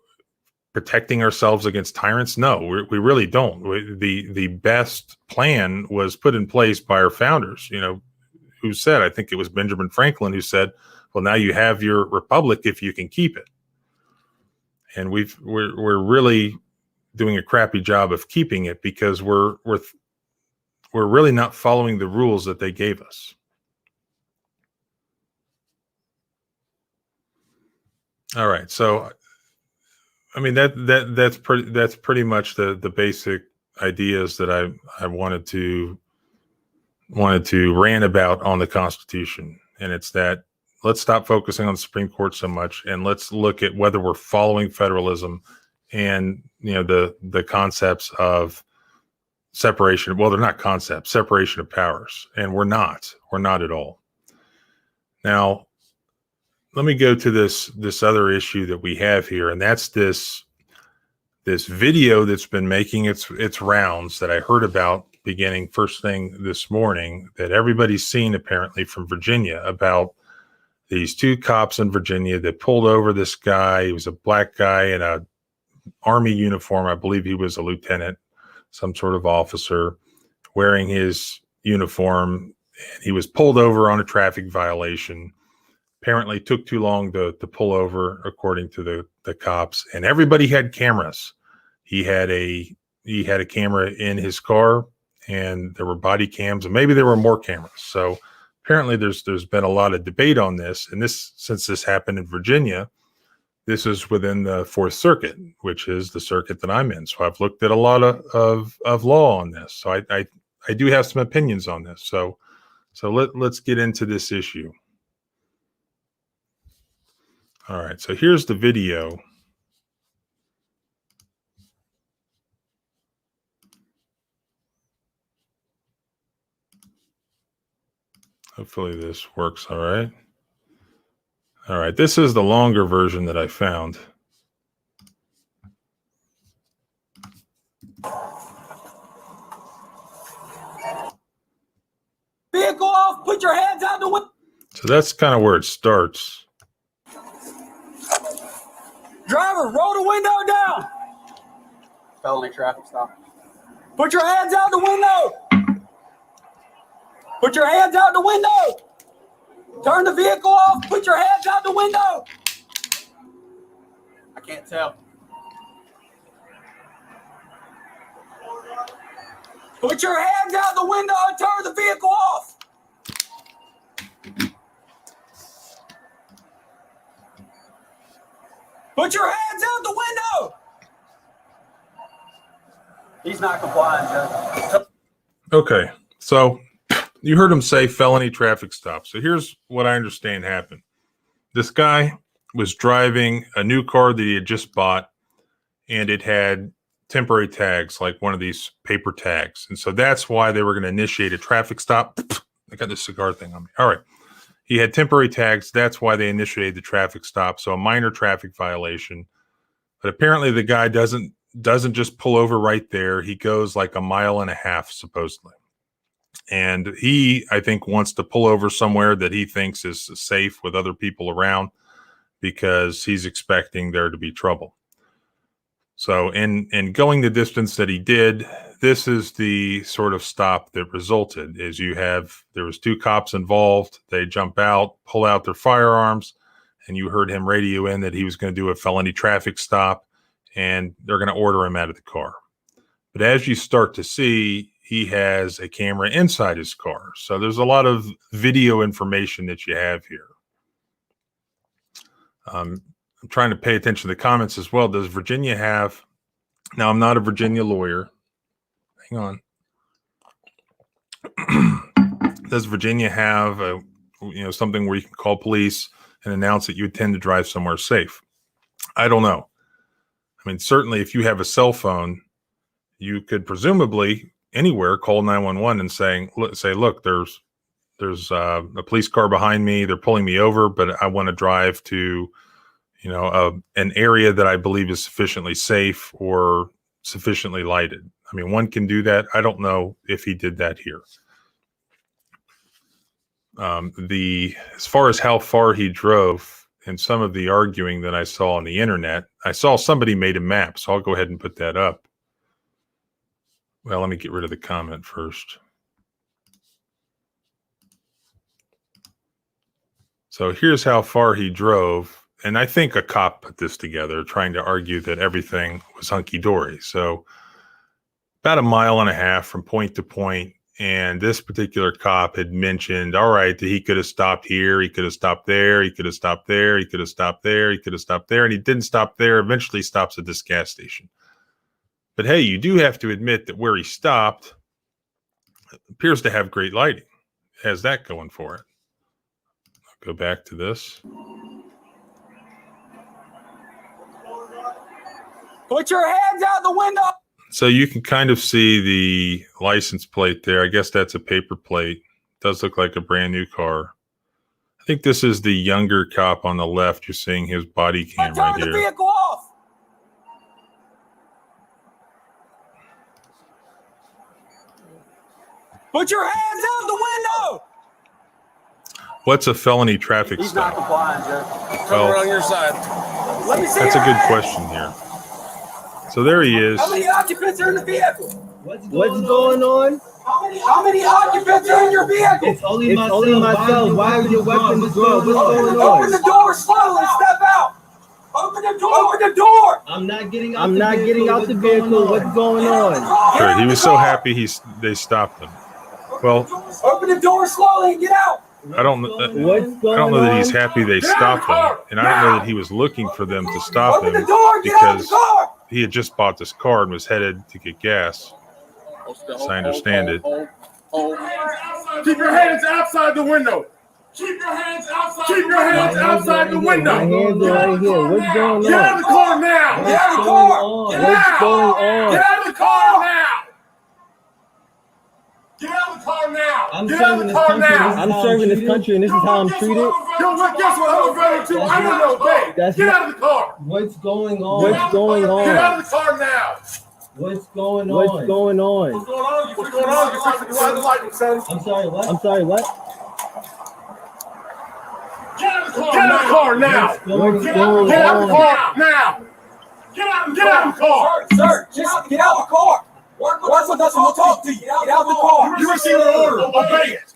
protecting ourselves against tyrants? No, we really don't. The best plan was put in place by our founders, who said, I think it was Benjamin Franklin who said, well, now you have your republic if you can keep it. And we're really doing a crappy job of keeping it because we're really not following the rules that they gave us. All right, so I mean that's pretty much the basic ideas that I wanted to rant about on the Constitution, and it's that let's stop focusing on the Supreme Court so much, and let's look at whether we're following federalism and the concepts of separation. Well, they're not concepts, separation of powers, and we're not at all. Now, let me go to this other issue that we have here, and that's this video that's been making its rounds that I heard about beginning first thing this morning, that everybody's seen apparently from Virginia, about these two cops in Virginia that pulled over this guy. He was a black guy in a Army uniform. I believe he was a lieutenant, some sort of officer, wearing his uniform. And he was pulled over on a traffic violation. Apparently took too long to pull over, according to the cops. And everybody had cameras. He had a camera in his car, and there were body cams, and maybe there were more cameras. So apparently there's been a lot of debate on this. And since this happened in Virginia, this is within the Fourth Circuit, which is the circuit that I'm in. So I've looked at a lot of law on this. So I do have some opinions on this. So let's get into this issue. All right, so here's the video. Hopefully this works all right. All right, this is the longer version that I found. Vehicle off, put your hands out the window. So that's kind of where it starts. Driver, roll the window down. Felony traffic stop. Put your hands out the window. Put your hands out the window. Turn the vehicle off. Put your hands out the window. I can't tell. Put your hands out the window and turn the vehicle off. Put your hands out the window. He's not complying, Judge. Okay, so you heard him say felony traffic stop. So here's what I understand happened. This guy was driving a new car that he had just bought, and it had temporary tags, like one of these paper tags. And so that's why they were going to initiate a traffic stop. I got this cigar thing on me. All right. He had temporary tags. That's why they initiated the traffic stop. So a minor traffic violation. But apparently the guy doesn't just pull over right there. He goes like a mile and a half, supposedly. And he, I think, wants to pull over somewhere that he thinks is safe with other people around, because he's expecting there to be trouble. So in going the distance that he did, this is the sort of stop that resulted. Is there was two cops involved. They jump out, pull out their firearms, and you heard him radio in that he was going to do a felony traffic stop, and they're going to order him out of the car. But as you start to see, he has a camera inside his car. So there's a lot of video information that you have here. I'm trying to pay attention to the comments as well. Does Virginia have, now I'm not a Virginia lawyer. Hang on. Does Virginia have something where you can call police and announce that you intend to drive somewhere safe? I don't know. I mean, certainly if you have a cell phone, you could presumably anywhere call 911 and say, look, there's a police car behind me. They're pulling me over, but I want to drive to, an area that I believe is sufficiently safe or sufficiently lighted. I mean, one can do that. I don't know if he did that here. As far as how far he drove and some of the arguing that I saw on the internet, I saw somebody made a map, so I'll go ahead and put that up. Well, let me get rid of the comment first. So here's how far he drove. And I think a cop put this together, trying to argue that everything was hunky-dory. So about 1.5 miles from point to point. And this particular cop had mentioned, all right, that he could have stopped here, he could have stopped there, he could have stopped there, he could have stopped there, he could have stopped there, and he didn't stop there, eventually stops at this gas station. But hey, you do have to admit that where he stopped appears to have great lighting. It has that going for it. I'll go back to this. Put your hands out the window. So you can kind of see the license plate there. I guess that's a paper plate. It does look like a brand new car. I think this is the younger cop on the left. You're seeing his body cam right Turn here. the vehicle off. Put your hands out the window. What's a felony traffic He's stop? not complying, Joe. Well, on your side. Let me see. That's a your good hands. question here. So there he is. How many occupants are in the vehicle? What's going on? How many occupants are in your vehicle? It's only myself. Why are your weapons drawn? What's going Open the on? door slowly. Step out. Open the door. Open the door. I'm not getting out the vehicle. What's going on? Sure, he was so happy they stopped him. Well, Open the door slowly and get out. I don't know that he's happy they stopped him, and I don't know that he was looking for them to stop Open him the door. Get out of the because car. he had just bought this car and was headed to get gas. As I understand it. Keep your hands outside the window. Keep your hands outside. Keep your hands outside the window. My hands are right here. What's going on? Get out of the car now. Get out of the car. What's going on? Get out of the car now. Get out of the car now. I'm Get out of serving the this car country. now. I'm serving this country, and this is how I'm treated. Yo, look, guess what? I'm a brother too. I don't obey. Get out of the car. What's going on? Get out of the car now. What's going on? What's going on? What's going on? What's going on? You're fixing to ride the lightning, son. I'm sorry, what? Get out of the car now. What's Get going out of the on? car now. Get out of the car. Sir, just get out of the car. Work with us and we'll talk to you. Get out of the car. You received an order. Obey it.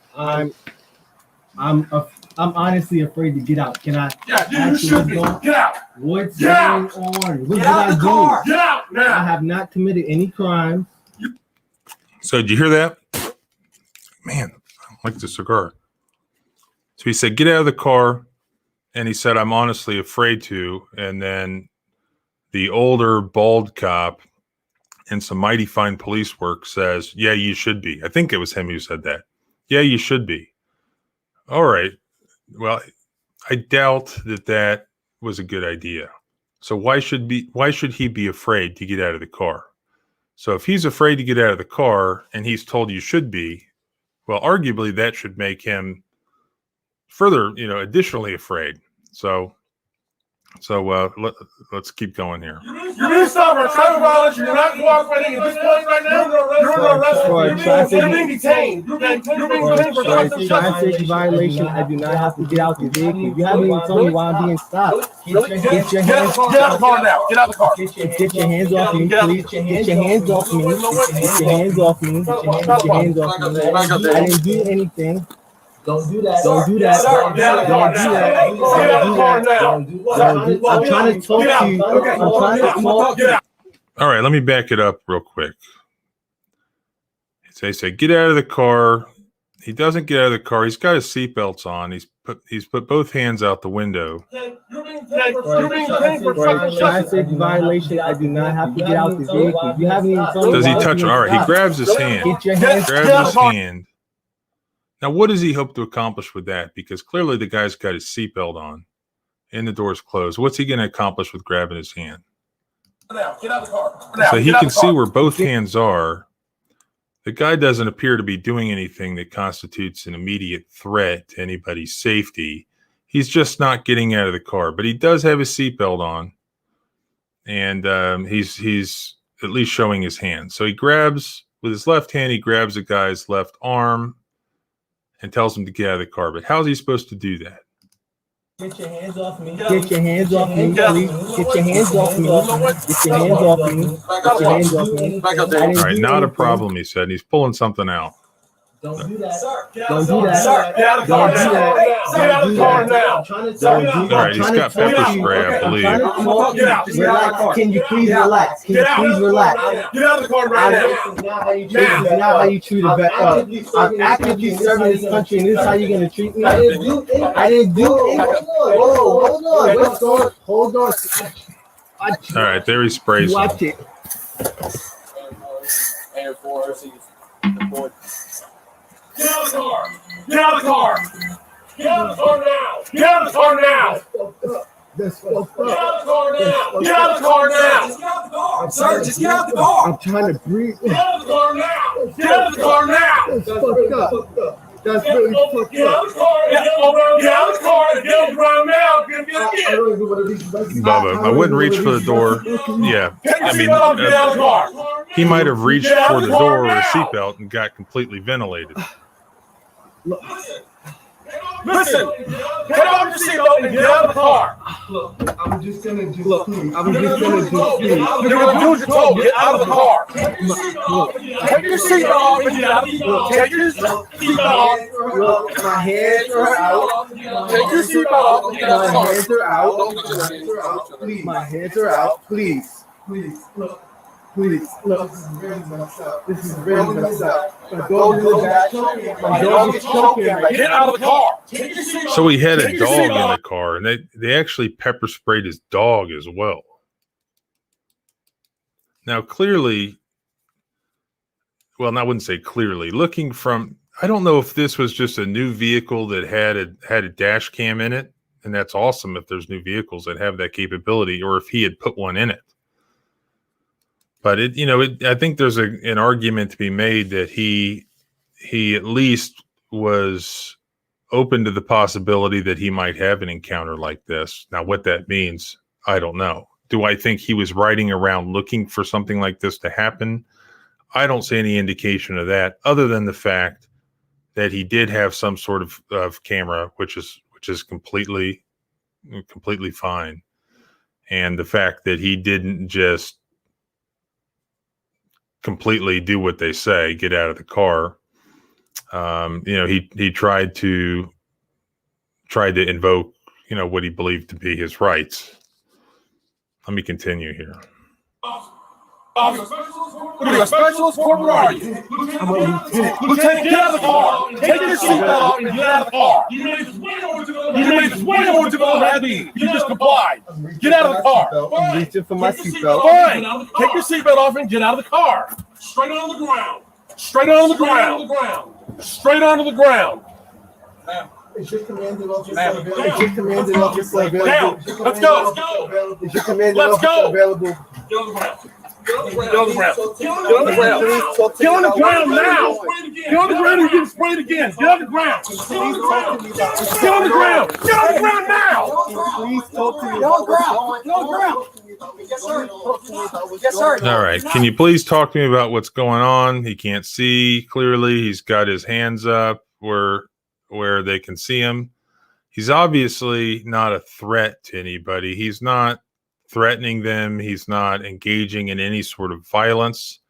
I'm honestly afraid to get out. Can I? Yeah, you ask should what's be. going- Get out. What's Get out. going on? What Get did out I of the car. do? Get out I now. have not committed any crime. So did you hear that? Man, I like the cigar. So he said, get out of the car. And he said, I'm honestly afraid to. And then the older bald cop in some mighty fine police work says, yeah, you should be. I think it was him who said that. Yeah, you should be. All right. Well, I doubt that was a good idea. So why should he be afraid to get out of the car? So if he's afraid to get out of the car and he's told you should be, well, arguably that should make him further, additionally afraid. So let's keep going here. You need to stop our traffic violence. You're not cooperating at this point right now. You're under arrest. You're being detained. You're being detained for Traffic violation. I do not have to get out the vehicle. You haven't even told me why I'm being stopped. Get your hands Get out of the car now. Get out of the car. Get your hands off me, please. Get your hands off me. Get your hands off me. Get your hands off me. I didn't do anything. Don't do that. Don't do that. Sir, Don't do that. Don't do that. Get out of the car now. Don't do that. I'm trying to talk to you. Okay. I'm trying to talk. Get out. All right, let me back it up real quick. They say, get out of the car. He doesn't get out of the car. He's got his seatbelts on. He's put both hands out the window. You're being detained for For a obstruction. traffic violation, I do not have to get out the vehicle. You haven't even told me Does he why I'm touch? being All right, he stopped. grabs his hand. Get your hands. Grabs his hand. Now, what does he hope to accomplish with that? Because clearly the guy's got his seatbelt on and the door's closed. What's he going to accomplish with grabbing his hand? Now, get out of the car. Now, So he get out can of the car. see where both hands are. The guy doesn't appear to be doing anything that constitutes an immediate threat to anybody's safety. He's just not getting out of the car, but he does have his seatbelt on, and he's at least showing his hand. So he grabs with his left hand. He grabs the guy's left arm and tells him to get out of the car. But how's he supposed to do that? Get your hands off me. Get your hands off me, please. Get your hands off me. Get your hands off me. Get your hands off me. Back up I there. didn't All right, do not a anything. problem, he said. He's pulling something out. Don't do that. Sir, Don't do that. Sir, Get out of the car Don't do now. that. Get out of the car now. I'm trying to Don't talk do to you. that. All right, he's got pepper spray, I I'm believe. trying to talk to Get out. you. Relax. Can you please relax? Can you Get out. please relax? Get out of the car right now. This is not how you treat a vet. I'm actively serving this country, and this is how you're gonna treat me. I didn't do it. Hold on. What's going on? Hold on. All right, there he sprays him. Watch it. Air Force. Get out of the car. Get out of the car. Get out of the car now. Get out of the car now. That's fucked Get up. out of the car now. Get out of the car now. Just get out the car. Sir, just get out the car. I'm trying to breathe. Get out of the car now. Get out of the car now. That's fucked up. That's really fucked Get out up. of the car. Get out of the car and get on the ground now. I don't even want to reach back. Bubba, I wouldn't reach for the door. Yeah, I mean, Get out of the car. he might have reached for the door or a seatbelt and got completely ventilated. Listen. Get out of your seatbelt and get out of the car. I'm just gonna do. Look, I'm just gonna do. You're gonna do what you're told. Get out of the car. Take your seatbelt off and get out of the car. Take your seatbelt off. Look, my hands are out. Take your seatbelt off and get out of the My car. hands are out. Please, my hands are out. Please, look. Please, look. This is really messed up. My dog is choking. Get out of the car. Take your seatbelt off. So he had a dog in the car, and they actually pepper sprayed his dog as well. Now, clearly, well, I wouldn't say clearly. Looking from, I don't know if this was just a new vehicle that had a dash cam in it, and that's awesome if there's new vehicles that have that capability, or if he had put one in it. But I think there's an argument to be made that he at least was open to the possibility that he might have an encounter like this. Now, what that means, I don't know. Do I think he was riding around looking for something like this to happen? I don't see any indication of that, other than the fact that he did have some sort of camera, which is completely fine, and the fact that he didn't just completely do what they say, get out of the car. He tried to invoke, what he believed to be his rights. Let me continue here. What are you, a specialist? What are you? Lieutenant, get out of the car. Take your seatbelt off and get out of the car. You made this way more difficult than that. You just complied. Get out of the car. I'm reaching for my seatbelt. Fine. Take your seatbelt off and get out of the car. Straight on the ground. Straight on the ground. Straight onto the ground. Is your commanding officer available? Is your commanding officer available? Now, let's go. Is your commanding Let's officer go. available? Get on the ground. Get on the ground. Get on the ground. Get on the ground now. Get on the ground and get sprayed again. Get on the ground. Get on the ground. Get on the ground. Get on the ground now. Please talk to me. Get on the ground. Get on the ground. Yes, sir. Yes, sir. All right. Can you please talk to me about what's going on? He can't see clearly. He's got his hands up where they can see him. He's obviously not a threat to anybody. He's not threatening them. He's not engaging in any sort of violence.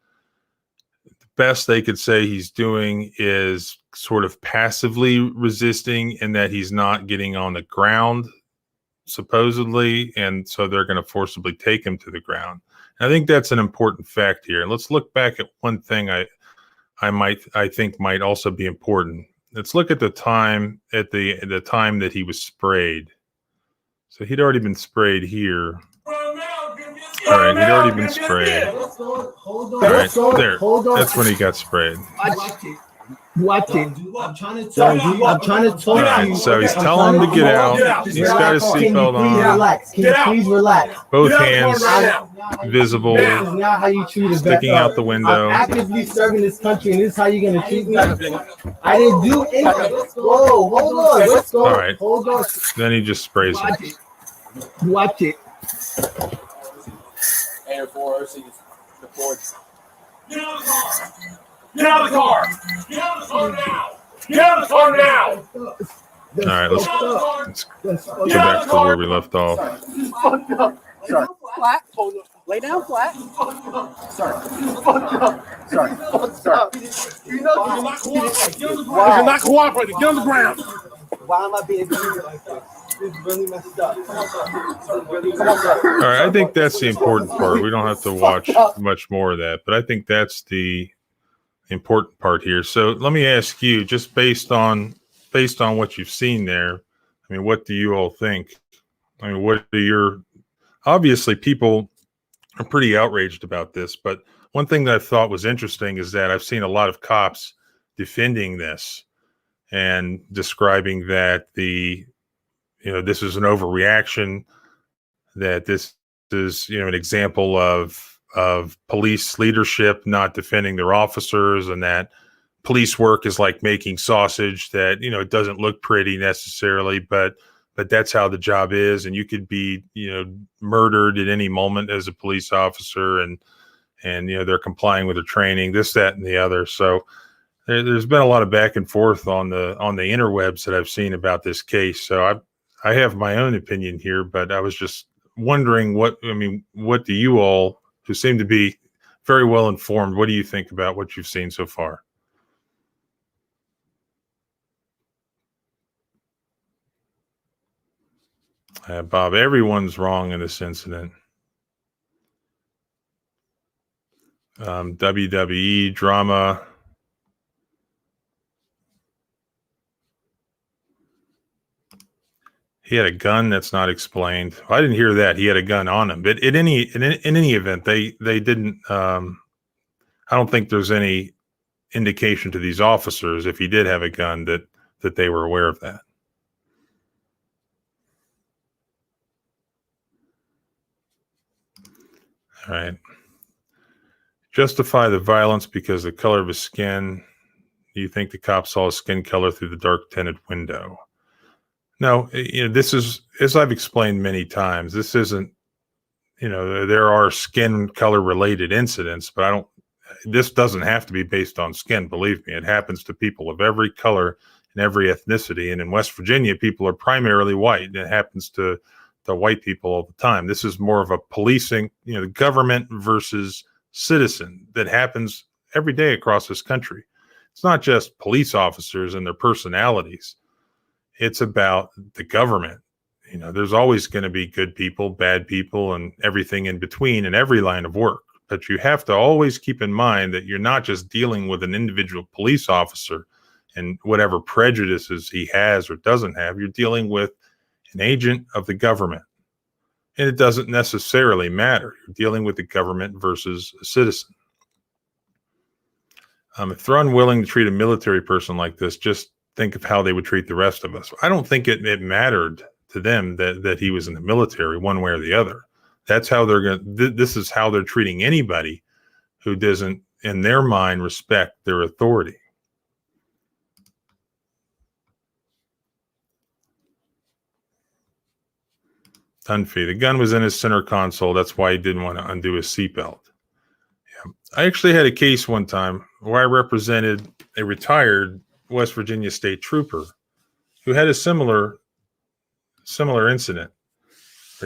The best they could say he's doing is sort of passively resisting, in that he's not getting on the ground, supposedly, and so they're going to forcibly take him to the ground. And I think that's an important fact here. And let's look back at one thing I think might also be important. Let's look at the time the time that he was sprayed. So he'd already been sprayed here. All right, he'd already been sprayed. All right, there. That's when he got sprayed. Watch it. I'm trying to tell you. I'm trying to talk All to right, you. so he's telling him to get out. He's got his seatbelt on. Relax. Can you please relax? Both hands visible, This is not how you treat a sticking out the window. I'm actively serving this country, and this is how you're gonna treat me. I didn't do anything. Whoa, hold on. Let's go. All right. Hold on. Then he just sprays him. Watch it. Air 406, the Ford. Get out of the car! Get out of the car! Get out of the car now! Get out of the car now! All right, let's go back to where we left off. Sorry. Flat. Lay down flat. Sorry. Sorry. You know, You're not cooperating. You're not cooperating. Get on the ground. why am I being treated like this? This is really messed up. All right, I think that's the important part. We don't have to watch much more of that, but I think that's the important part here. So let me ask you, just based on what you've seen there, I mean, what do you all think? I mean, what are your, obviously people are pretty outraged about this, but one thing that I thought was interesting is that I've seen a lot of cops defending this and describing that this is an overreaction, that this is, an example of police leadership not defending their officers, and that police work is like making sausage, that, it doesn't look pretty necessarily, but that's how the job is. And you could be, murdered at any moment as a police officer, and they're complying with their training, this, that, and the other. So there's been a lot of back and forth on the interwebs that I've seen about this case. So I have my own opinion here, but I was just wondering what do you all, who seem to be very well informed, what do you think about what you've seen so far? Bob, everyone's wrong in this incident. WWE drama. He had a gun that's not explained. I didn't hear that he had a gun on him, but in any event, they didn't. I don't think there's any indication to these officers, if he did have a gun, that they were aware of that. All right. Justify the violence because the color of his skin. Do you think the cop saw his skin color through the dark tinted window? No, this is, as I've explained many times, this isn't, there are skin color related incidents, but this doesn't have to be based on skin. Believe me, it happens to people of every color and every ethnicity. And in West Virginia, people are primarily white. And it happens to white people all the time. This is more of a policing, the government versus citizen that happens every day across this country. It's not just police officers and their personalities. It's about the government. There's always going to be good people, bad people, and everything in between in every line of work. But you have to always keep in mind that you're not just dealing with an individual police officer and whatever prejudices he has or doesn't have. You're dealing with an agent of the government. And it doesn't necessarily matter. You're dealing with the government versus a citizen. If they're unwilling to treat a military person like this, just think of how they would treat the rest of us. I don't think it mattered to them that he was in the military one way or the other. That's how this is how they're treating anybody who doesn't, in their mind, respect their authority. Dunphy, the gun was in his center console. That's why he didn't want to undo his seatbelt. Yeah. I actually had a case one time where I represented a retired West Virginia state trooper who had a similar incident.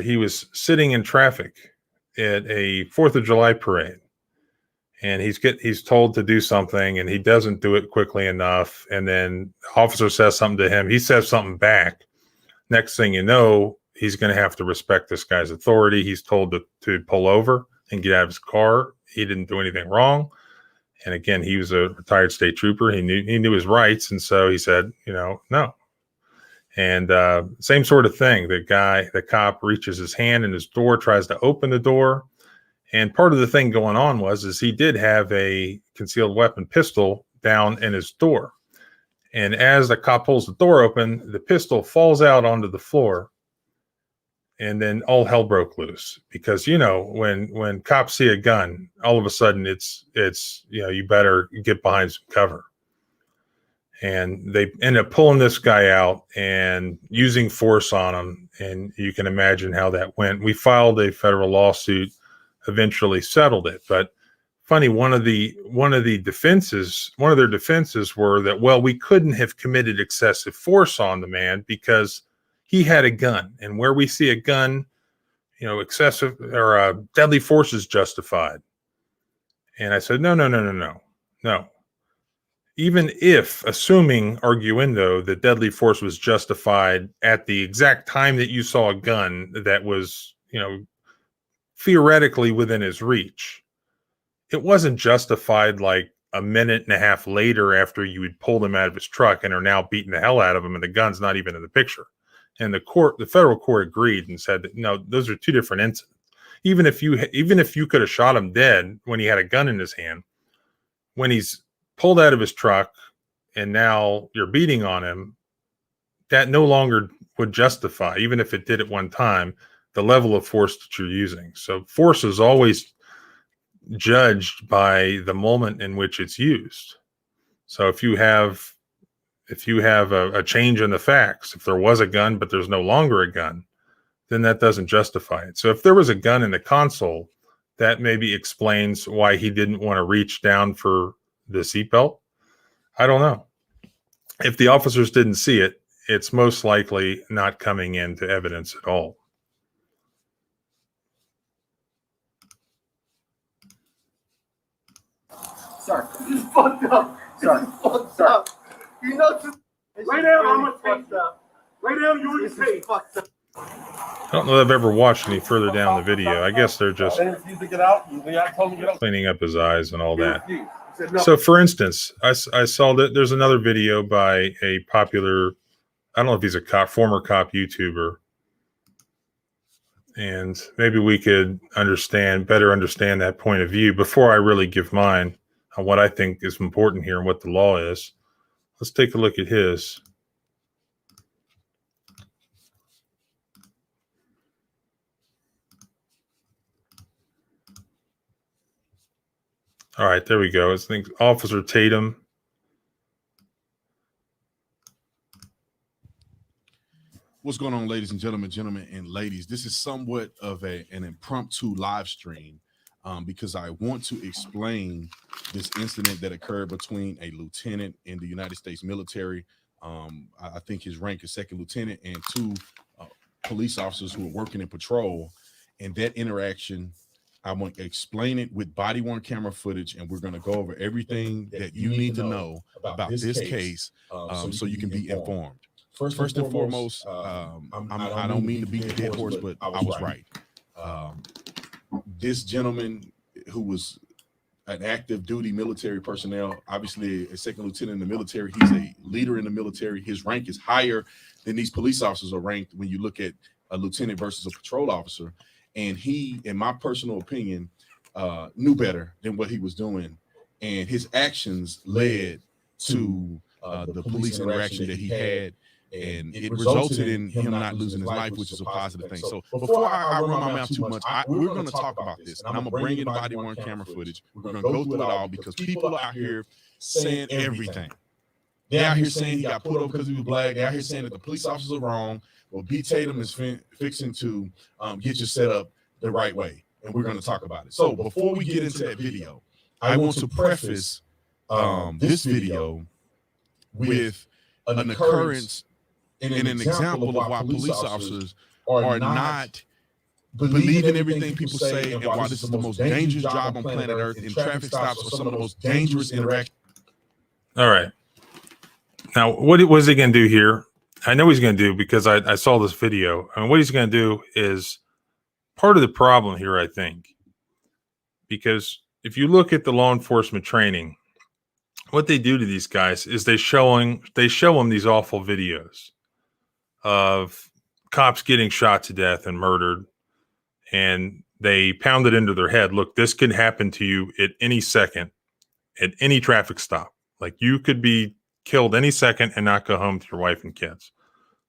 He was sitting in traffic at a 4th of July parade, and he's told to do something, and he doesn't do it quickly enough. And then the officer says something to him. He says something back. Next thing you know, he's going to have to respect this guy's authority. He's told to pull over and get out of his car. He didn't do anything wrong. And again, he was a retired state trooper. He knew his rights. And so he said, no. And same sort of thing. The cop reaches his hand in his door, tries to open the door. And part of the thing going on is he did have a concealed weapon pistol down in his door. And as the cop pulls the door open, the pistol falls out onto the floor. And then all hell broke loose, because, when cops see a gun, all of a sudden it's you better get behind some cover. And they end up pulling this guy out and using force on him. And you can imagine how that went. We filed a federal lawsuit, eventually settled it. But funny, one of their defenses were that, well, we couldn't have committed excessive force on the man because he had a gun, and where we see a gun, excessive or deadly force is justified. And I said, no. Even if, assuming arguendo, that deadly force was justified at the exact time that you saw a gun that was, theoretically within his reach, it wasn't justified like a minute and a half later after you had pulled him out of his truck and are now beating the hell out of him, and the gun's not even in the picture. And the federal court agreed and said that, no, those are two different incidents. Even if you could have shot him dead when he had a gun in his hand, when he's pulled out of his truck and now you're beating on him, that no longer would justify, even if it did at one time, the level of force that you're using. So force is always judged by the moment in which it's used. So if you have a change in the facts, if there was a gun but there's no longer a gun, then that doesn't justify it. So if there was a gun in the console, that maybe explains why he didn't want to reach down for the seatbelt. I don't know. If the officers didn't see it, it's most likely not coming into evidence at all. Sorry. This is fucked up. Sorry. This is fucked up. Lay down, I'm gonna take that. Lay down, you already paid. I don't know that I've ever watched any further down the video. I guess they're just cleaning up his eyes and all that. So, for instance, I saw that there's another video by a popular, I don't know if he's a former cop YouTuber, and maybe we could better understand that point of view before I really give mine on what I think is important here and what the law is. Let's take a look at his. All right, there we go. I think Officer Tatum. What's going on, ladies and gentlemen and ladies? This is somewhat of an impromptu live stream because I want to explain this incident that occurred between a lieutenant in the United States military. I think his rank is second lieutenant, and two police officers who are working in patrol. And that interaction, I want to explain it with body-worn camera footage, and we're going to go over everything that you need to know about this case so you can be informed. First and foremost, I don't mean to beat the dead horse, but I was right. This gentleman who was an active duty military personnel, obviously a second lieutenant in the military, he's a leader in the military. His rank is higher than these police officers are ranked when you look at a lieutenant versus a patrol officer. And he, in my personal opinion, knew better than what he was doing. And his actions led to the police interaction that he had. And it resulted in him not losing his life, which is a positive thing. So before I run my mouth too much, we're going to talk about this. And I'm going to bring in body-worn camera footage. We're going to go through it all because people are out here saying everything. They're out here saying he got pulled over because he was black. They're out here saying that the police officers are wrong. Well, B. Tatum is fixing to get you set up the right way. And we're going to talk about it. So before we get into that video, I want to preface this video with an occurrence and an example of why police officers are not believe in everything people say, and while this is the most dangerous job on planet Earth, and traffic stops are some of the most dangerous interactions. All right. Now, what is he going to do here? I know he's going to do, because I saw this video. I mean, what he's going to do is part of the problem here, I think, because if you look at the law enforcement training, what they do to these guys is they show them these awful videos of cops getting shot to death and murdered, and they pound it into their head. Look, this could happen to you at any second, at any traffic stop. Like, you could be killed any second and not go home to your wife and kids.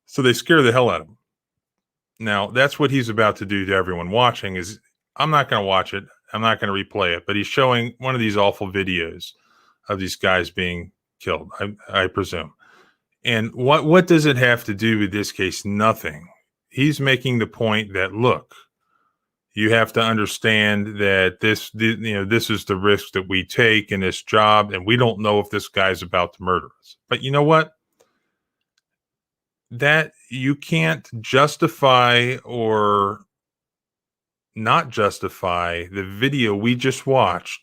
So they scare the hell out of them. Now, that's what he's about to do to everyone watching. Is I'm not going to watch it. I'm not going to replay it. But he's showing one of these awful videos of these guys being killed, I presume. And what does it have to do with this case? Nothing. He's making the point that, look, you have to understand that this is the risk that we take in this job, and we don't know if this guy's about to murder us. But you know what? That you can't justify or not justify the video we just watched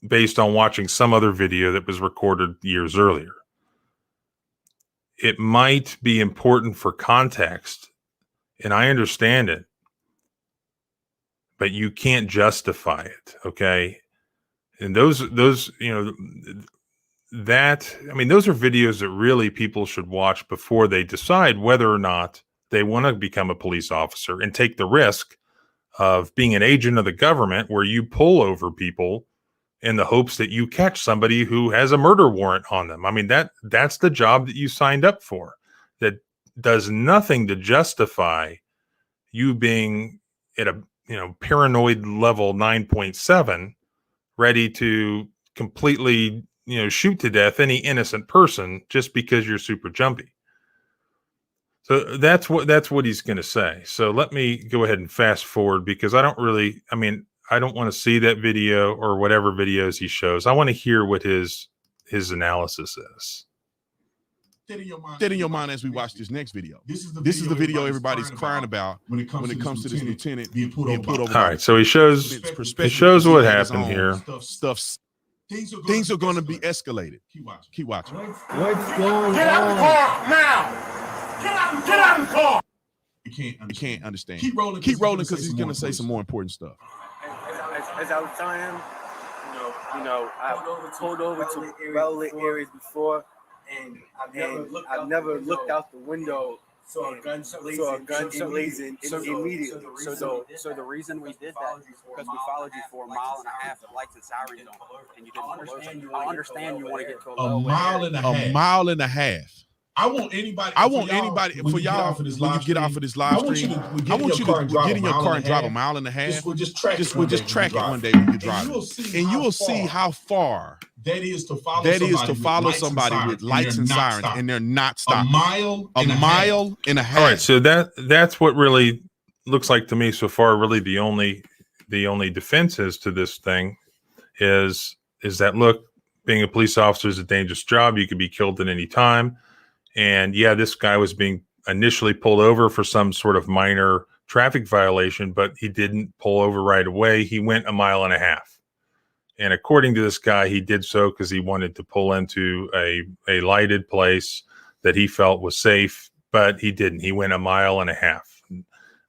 based on watching some other video that was recorded years earlier. It might be important for context, and I understand it, but you can't justify it, okay? And those those are videos that really people should watch before they decide whether or not they want to become a police officer and take the risk of being an agent of the government, where you pull over people in the hopes that you catch somebody who has a murder warrant on them. I mean, that's the job that you signed up for. That does nothing to justify you being at a paranoid level 9.7, ready to completely shoot to death any innocent person just because you're super jumpy. So that's what he's going to say. So let me go ahead and fast forward, because I don't want to see that video or whatever videos he shows. I want to hear what his analysis is. That in your mind as we watch this next video. This is the video everybody's crying about when it comes to this lieutenant being pulled over. All right, so he shows what happened here. Things are going to be escalated. Keep watching. What's going on? Get out of the car now! Get out of the car! You can't understand. Keep rolling because he's going to say some more important stuff. As I was telling him, I pulled over to well-lit areas before, and I've never looked out the window. Saw a gun blazing immediately. So the reason we did that is because we followed you for a mile and a half at lights and sirens on, and you didn't pull over. I understand you want to get to a mile and a half. I want anybody for y'all when you get off of this live stream. I want you to get in your car and drive a mile and a half. We'll just track it one day when you drive it, and you will see how far that is to follow somebody with lights and sirens, and they're not stopping. A mile and a half. All right, so that's what really looks like to me so far. Really, the only defenses to this thing is that, look, being a police officer is a dangerous job. You could be killed at any time. And yeah, this guy was being initially pulled over for some sort of minor traffic violation, but he didn't pull over right away. He went a mile and a half. And according to this guy, he did so because he wanted to pull into a lighted place that he felt was safe, but he didn't. He went a mile and a half.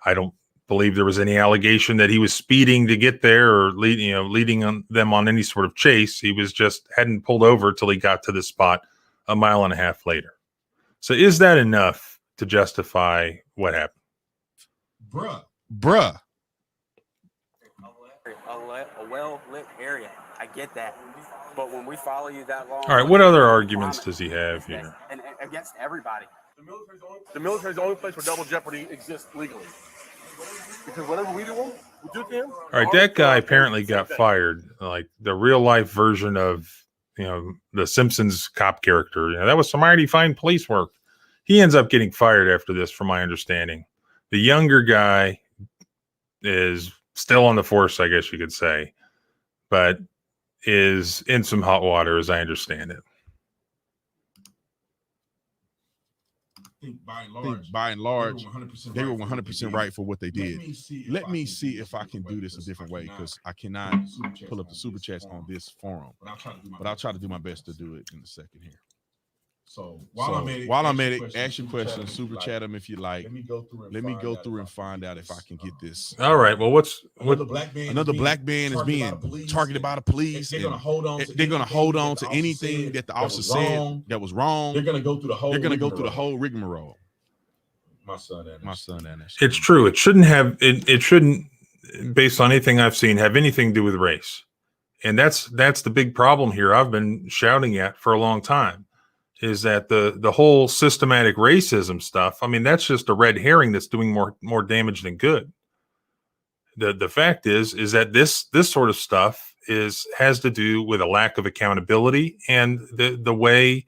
I don't believe there was any allegation that he was speeding to get there or leading them on any sort of chase. He was just hadn't pulled over till he got to the spot a mile and a half later. So is that enough to justify what happened? Bruh. A well-lit area. I get that. But when we follow you that long... All right, what other arguments does he have here? And against everybody. The military is the only place where double jeopardy exists legally. Because whatever we do to him... All right, that guy apparently got fired. Like the real-life version of the Simpsons cop character. That was some mighty fine police work. He ends up getting fired after this, from my understanding. The younger guy is still on the force, I guess you could say, but is in some hot water, as I understand it. think by and large, they were 100% right for what they did. Let me see if I can do this a different way, because I cannot pull up the super chats on this forum. But I'll try to do my best to do it in a second here. So while I'm at it, ask your questions, super chat them if you like. Let me go through and find out if I can get this. All right. Well, another black man is being targeted by the police. They're gonna hold on to anything that the officer said that was wrong. They're gonna go through the whole rigmarole. My son and that. It's true. It shouldn't have. It shouldn't, based on anything I've seen, have anything to do with race. And that's the big problem here. I've been shouting at for a long time. Is that the whole systematic racism stuff? I mean, that's just a red herring that's doing more damage than good. The fact is that this sort of stuff has to do with a lack of accountability and the way,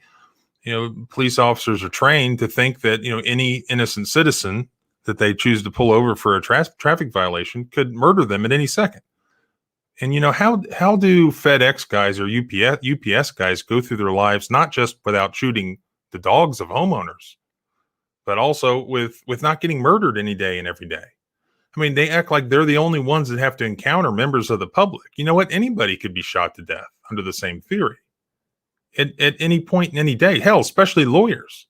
you know, police officers are trained to think that, you know, any innocent citizen that they choose to pull over for a traffic violation could murder them at any second. And, you know, how do FedEx guys or UPS guys go through their lives, not just without shooting the dogs of homeowners, but also with not getting murdered any day and every day? I mean, they act like they're the only ones that have to encounter members of the public. You know what? Anybody could be shot to death under the same theory at any point in any day. Hell, especially lawyers.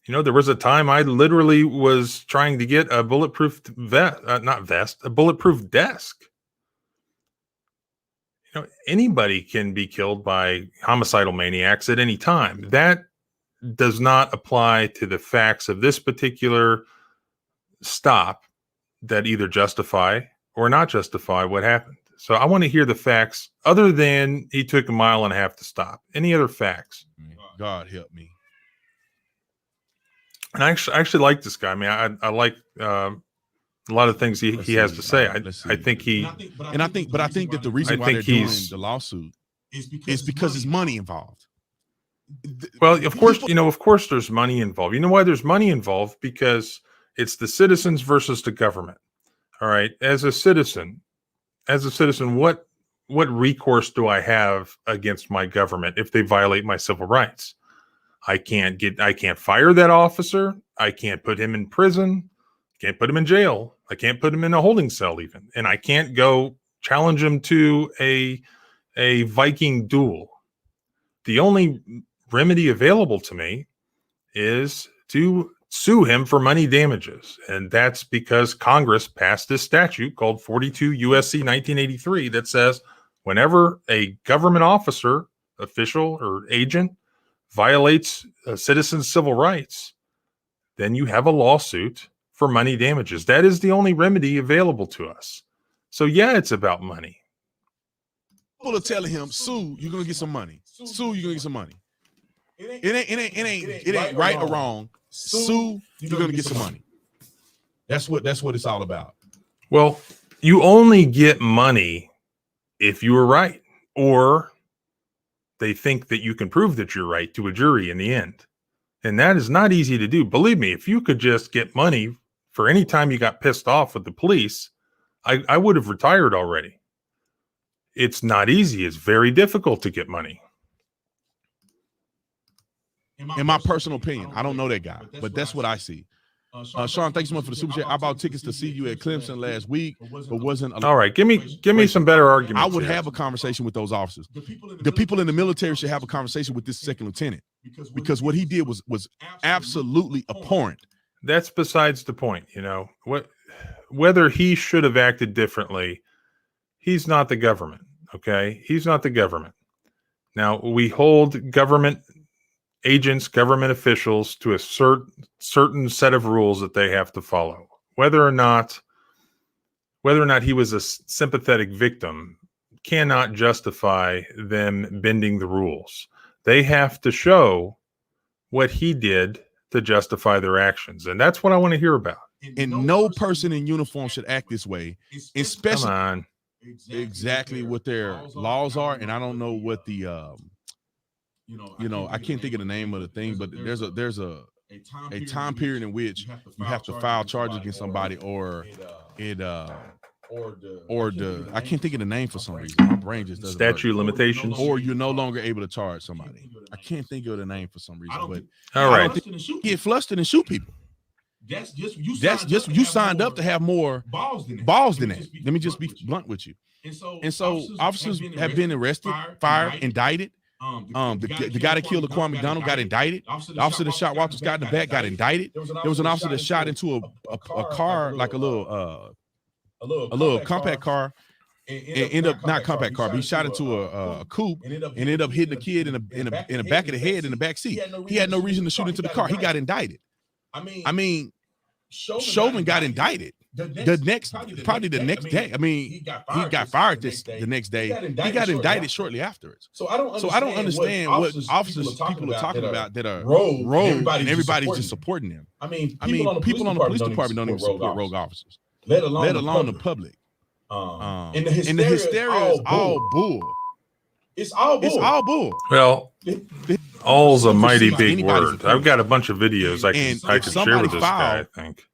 You know, there was a time I literally was trying to get a bulletproof a bulletproof desk. You know, anybody can be killed by homicidal maniacs at any time. That does not apply to the facts of this particular stop that either justify or not justify what happened. So I want to hear the facts other than he took 1.5 miles to stop. Any other facts? God help me. And I actually like this guy. I mean, I like a lot of things he has to say. I think that the reason why they're doing the lawsuit is because there's money involved. Well, of course there's money involved. You know why there's money involved? Because it's the citizens versus the government. All right. As a citizen, what recourse do I have against my government if they violate my civil rights? I can't fire that officer. I can't put him in prison. Can't put him in jail. I can't put him in a holding cell even. And I can't go challenge him to a Viking duel. The only remedy available to me is to sue him for money damages. And that's because Congress passed this statute called 42 USC 1983 that says whenever a government officer, official, or agent violates a citizen's civil rights, then you have a lawsuit for money damages. That is the only remedy available to us. So yeah, it's about money. People are telling him, sue, you're gonna get some money. Sue, you're gonna get some money. It ain't right or wrong. Sue, you're gonna get some money. That's what it's all about. Well, you only get money if you were right, or they think that you can prove that you're right to a jury in the end. And that is not easy to do. Believe me, if you could just get money for any time you got pissed off with the police, I would have retired already. It's not easy. It's very difficult to get money. In my personal opinion, I don't know that guy, but that's what I see. Sean, thanks so much for the super chat. I bought tickets to see you at Clemson last week, but wasn't. All right, give me some better arguments. I would have a conversation with those officers. The people in the military should have a conversation with this second lieutenant because what he did was absolutely abhorrent. That's besides the point. You know whether he should have acted differently. He's not the government. Okay, he's not the government. Now we hold government agents, government officials to a certain set of rules that they have to follow. Whether or not he was a sympathetic victim cannot justify them bending the rules. They have to show what he did to justify their actions. And that's what I want to hear about. And no person in uniform should act this way, especially Come on. Exactly what their laws are. And I don't know what the I can't think of the name of the thing, but there's a time period in which you have to file charges against somebody, or or the I can't think of the name for some reason. My brain just doesn't work. Statute limitations. Or you're no longer able to charge somebody. I can't think of the name for some reason, but All right. get flustered and shoot people. That's just you signed up to have more balls than that. Let me just be blunt with you. And so officers have been arrested, fired, indicted. The guy that killed Laquan McDonald got indicted. The officer that shot Walter Scott in the back got indicted. There was an officer that shot into a car, like a little compact car, and ended up not compact car, but he shot into a coupe and ended up hitting the kid in the back of the head in the back seat. He had no reason to shoot into the car. He got indicted. I mean, Chauvin got indicted. Probably the next day. I mean, he got fired the next day. He got indicted shortly afterwards. So I don't understand what people are talking about that are rogue and everybody's just supporting them. I mean, people on the police department don't even support rogue officers, let alone the public. And the hysteria is all bull. It's all bull. Well, all's a mighty big word. I've got a bunch of videos I can share with this guy. I think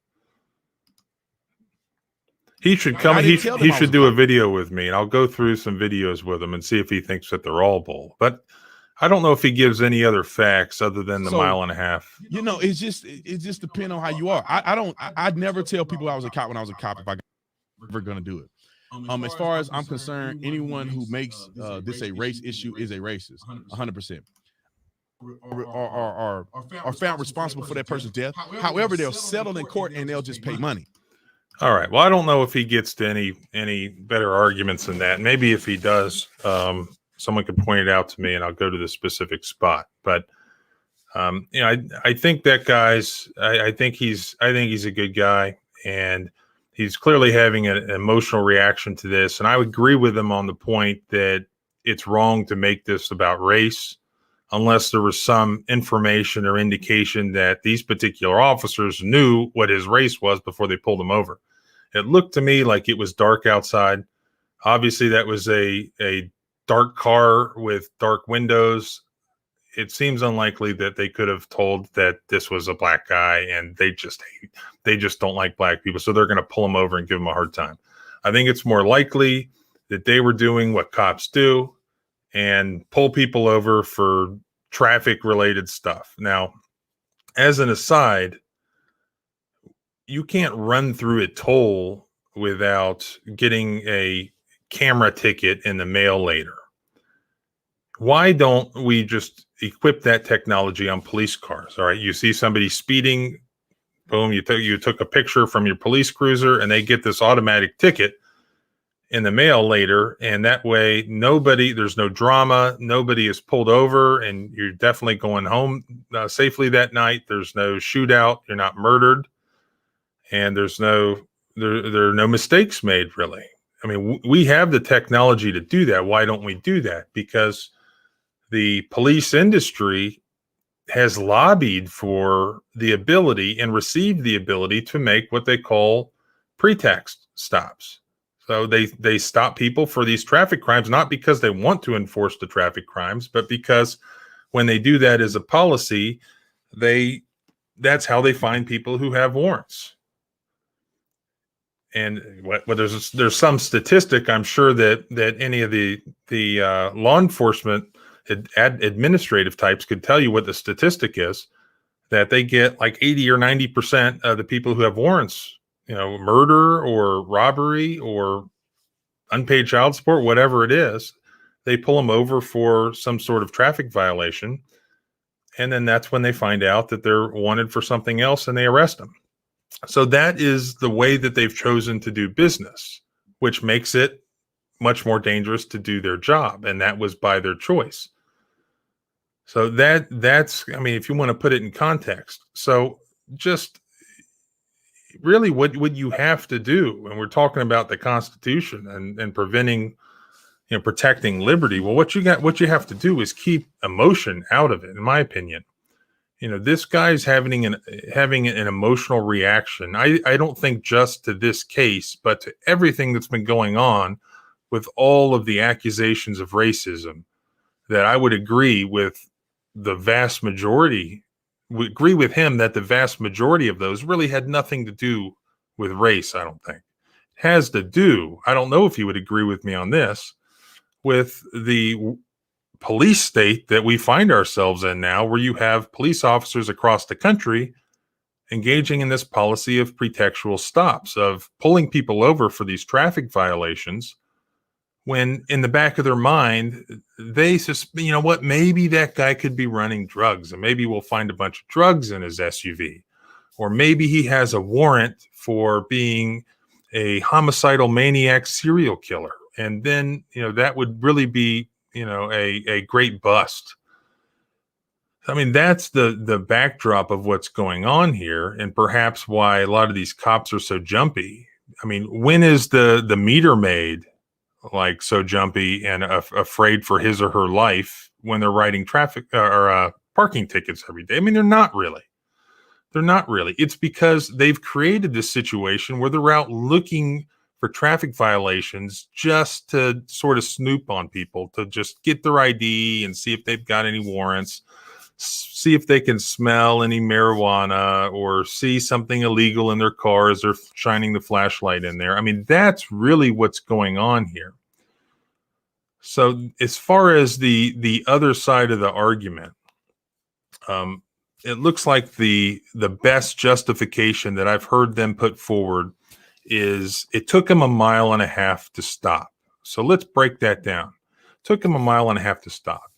he should come. He should do a video with me, and I'll go through some videos with him and see if he thinks that they're all bull. But I don't know if he gives any other facts other than the mile and a half. You know, it just depends on how you are. I'd never tell people I was a cop when I was a cop if I ever going to do it. As far as I'm concerned, anyone who makes this a race issue is a racist, 100%. Are found responsible for that person's death. However, they'll settle in court and they'll just pay money. All right. Well, I don't know if he gets to any better arguments than that. Maybe if he does, someone could point it out to me, and I'll go to the specific spot. But I think that guy's. I think he's a good guy, and he's clearly having an emotional reaction to this. And I would agree with him on the point that it's wrong to make this about race unless there was some information or indication that these particular officers knew what his race was before they pulled him over. It looked to me like it was dark outside. Obviously, that was a dark car with dark windows. It seems unlikely that they could have told that this was a black guy, and they just don't like black people. So they're going to pull him over and give him a hard time. I think it's more likely that they were doing what cops do and pull people over for traffic related stuff. Now, as an aside, you can't run through a toll without getting a camera ticket in the mail later. Why don't we just equip that technology on police cars? All right, you see somebody speeding, boom, you took a picture from your police cruiser, and they get this automatic ticket in the mail later, and that way there's no drama, nobody is pulled over, and you're definitely going home safely that night. There's no shootout, you're not murdered, and there are no mistakes made, really. I mean, we have the technology to do that. Why don't we do that? Because the police industry has lobbied for the ability and received the ability to make what they call pretext stops. So they stop people for these traffic crimes, not because they want to enforce the traffic crimes, but because when they do that as a policy, that's how they find people who have warrants. And there's some statistic, I'm sure that any of the law enforcement administrative types could tell you what the statistic is, that they get like 80 or 90% of the people who have warrants, murder or robbery or unpaid child support, whatever it is, they pull them over for some sort of traffic violation. And then that's when they find out that they're wanted for something else and they arrest them. So that is the way that they've chosen to do business, which makes it much more dangerous to do their job. And that was by their choice. So that's, I mean, if you want to put it in context. So just really what you have to do when we're talking about the Constitution and preventing, protecting liberty. Well, what you have to do is keep emotion out of it, in my opinion. This guy's having an emotional reaction. I don't think just to this case, but to everything that's been going on with all of the accusations of racism, that I would agree with the vast majority. We agree with him that the vast majority of those really had nothing to do with race, I don't think. has to do, I don't know if you would agree with me on this, with the police state that we find ourselves in now, where you have police officers across the country engaging in this policy of pretextual stops, of pulling people over for these traffic violations, when in the back of their mind, they you know what, maybe that guy could be running drugs, and maybe we'll find a bunch of drugs in his SUV. Or maybe he has a warrant for being a homicidal maniac serial killer. And then, that would really be, a great bust. I mean, that's the backdrop of what's going on here, and perhaps why a lot of these cops are so jumpy. I mean, when is the meter maid like so jumpy and afraid for his or her life when they're writing traffic or parking tickets every day? I mean, they're not really. They're not really. It's because they've created this situation where they're out looking for traffic violations just to sort of snoop on people, to just get their ID and see if they've got any warrants, see if they can smell any marijuana or see something illegal in their car as they're shining the flashlight in there. I mean, that's really what's going on here. So as far as the other side of the argument, it looks like the best justification that I've heard them put forward is it took him 1.5 miles to stop. So let's break that down. It took him 1.5 miles to stop.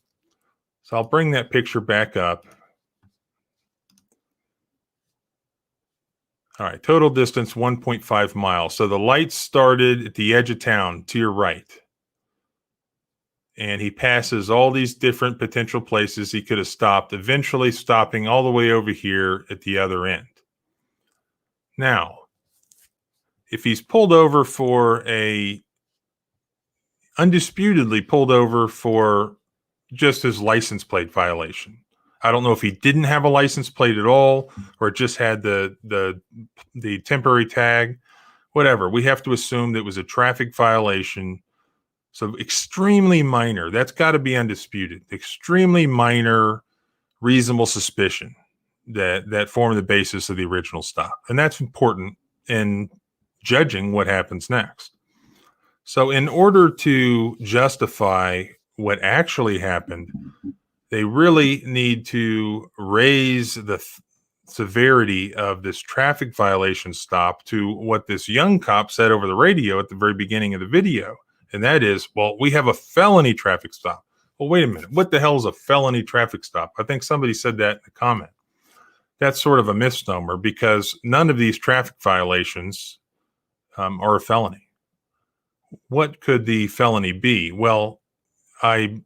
So I'll bring that picture back up. All right, total distance 1.5 miles. So the lights started at the edge of town to your right. And he passes all these different potential places he could have stopped, eventually stopping all the way over here at the other end. Now, if he's pulled over for undisputedly pulled over for just his license plate violation. I don't know if he didn't have a license plate at all or just had the temporary tag, whatever. We have to assume that it was a traffic violation. So extremely minor, that's got to be undisputed. Extremely minor, reasonable suspicion that formed the basis of the original stop. And that's important in judging what happens next. So in order to justify what actually happened, they really need to raise the severity of this traffic violation stop to what this young cop said over the radio at the very beginning of the video. And that is, well, we have a felony traffic stop. Well, wait a minute. What the hell is a felony traffic stop? I think somebody said that in a comment. That's sort of a misnomer because none of these traffic violations are a felony. What could the felony be? Well, I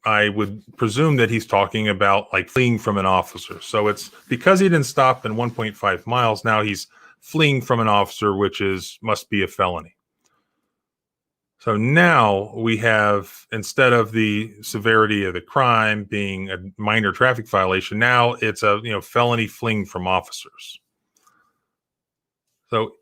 would presume that he's talking about like fleeing from an officer. So it's because he didn't stop in 1.5 miles. Now he's fleeing from an officer, which must be a felony. So now we have, instead of the severity of the crime being a minor traffic violation, now it's a felony fleeing from officers. So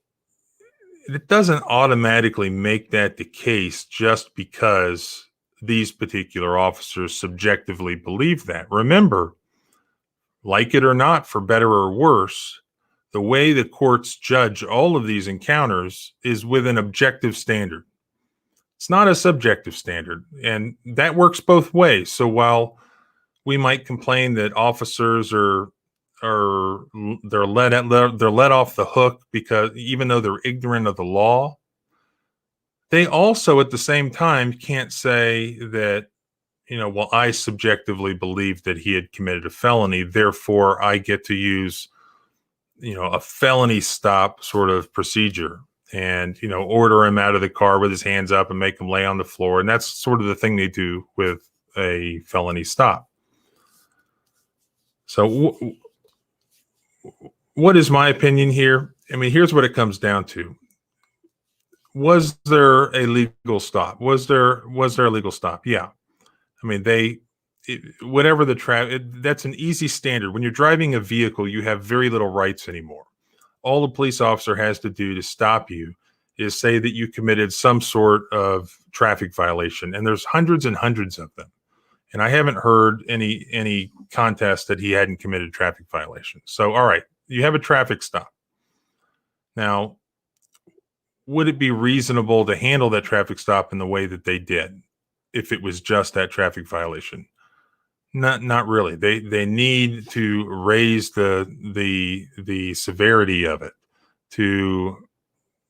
it doesn't automatically make that the case just because these particular officers subjectively believe that. Remember, like it or not, for better or worse, the way the courts judge all of these encounters is with an objective standard. It's not a subjective standard, and that works both ways. So while we might complain that officers they're let off the hook because even though they're ignorant of the law, they also at the same time can't say that, well, I subjectively believe that he had committed a felony, therefore I get to use, a felony stop sort of procedure and, order him out of the car with his hands up and make him lay on the floor. And that's sort of the thing they do with a felony stop. So what is my opinion here? I mean, here's what it comes down to. Was there a legal stop? Was there a legal stop? Yeah. I mean, whatever that's an easy standard. When you're driving a vehicle, you have very little rights anymore. All the police officer has to do to stop you is say that you committed some sort of traffic violation. And there's hundreds and hundreds of them. And I haven't heard any contest that he hadn't committed a traffic violation. So, all right, you have a traffic stop. Now, would it be reasonable to handle that traffic stop in the way that they did if it was just that traffic violation? Not really. They need to raise the severity of it to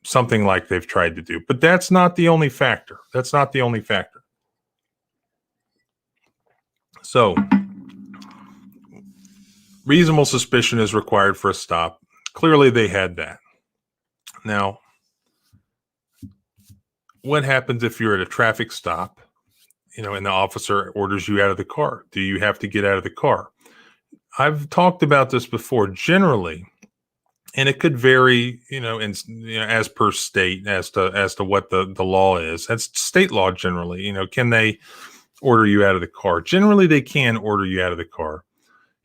something like they've tried to do. But that's not the only factor. That's not the only factor. So, reasonable suspicion is required for a stop. Clearly, they had that. Now, what happens if you're at a traffic stop, and the officer orders you out of the car? Do you have to get out of the car? I've talked about this before. Generally, and it could vary, as per state, as to what the law is. That's state law generally. Can they order you out of the car? Generally, they can order you out of the car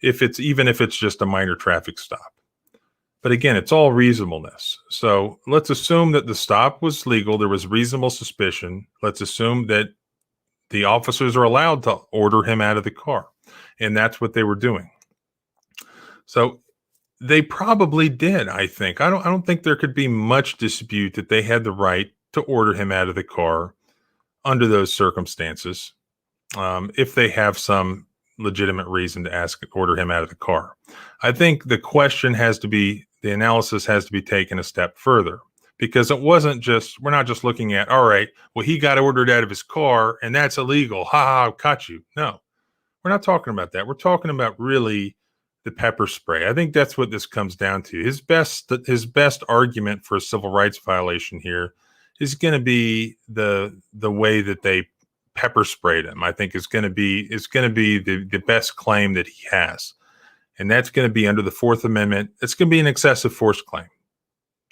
even if it's just a minor traffic stop. But again, it's all reasonableness. So let's assume that the stop was legal. There was reasonable suspicion. Let's assume that the officers are allowed to order him out of the car. And that's what they were doing. So they probably did, I think. I don't think there could be much dispute that they had the right to order him out of the car under those circumstances, if they have some legitimate reason to order him out of the car. I think the analysis has to be taken a step further, because we're not just looking at, all right, well, he got ordered out of his car and that's illegal. Ha, caught you. No, we're not talking about that. We're talking about really the pepper spray. I think that's what this comes down to. His best argument for a civil rights violation here is going to be the way that they pepper sprayed him. I think is going to be the best claim that he has, and that's going to be under the Fourth Amendment. It's going to be an excessive force claim.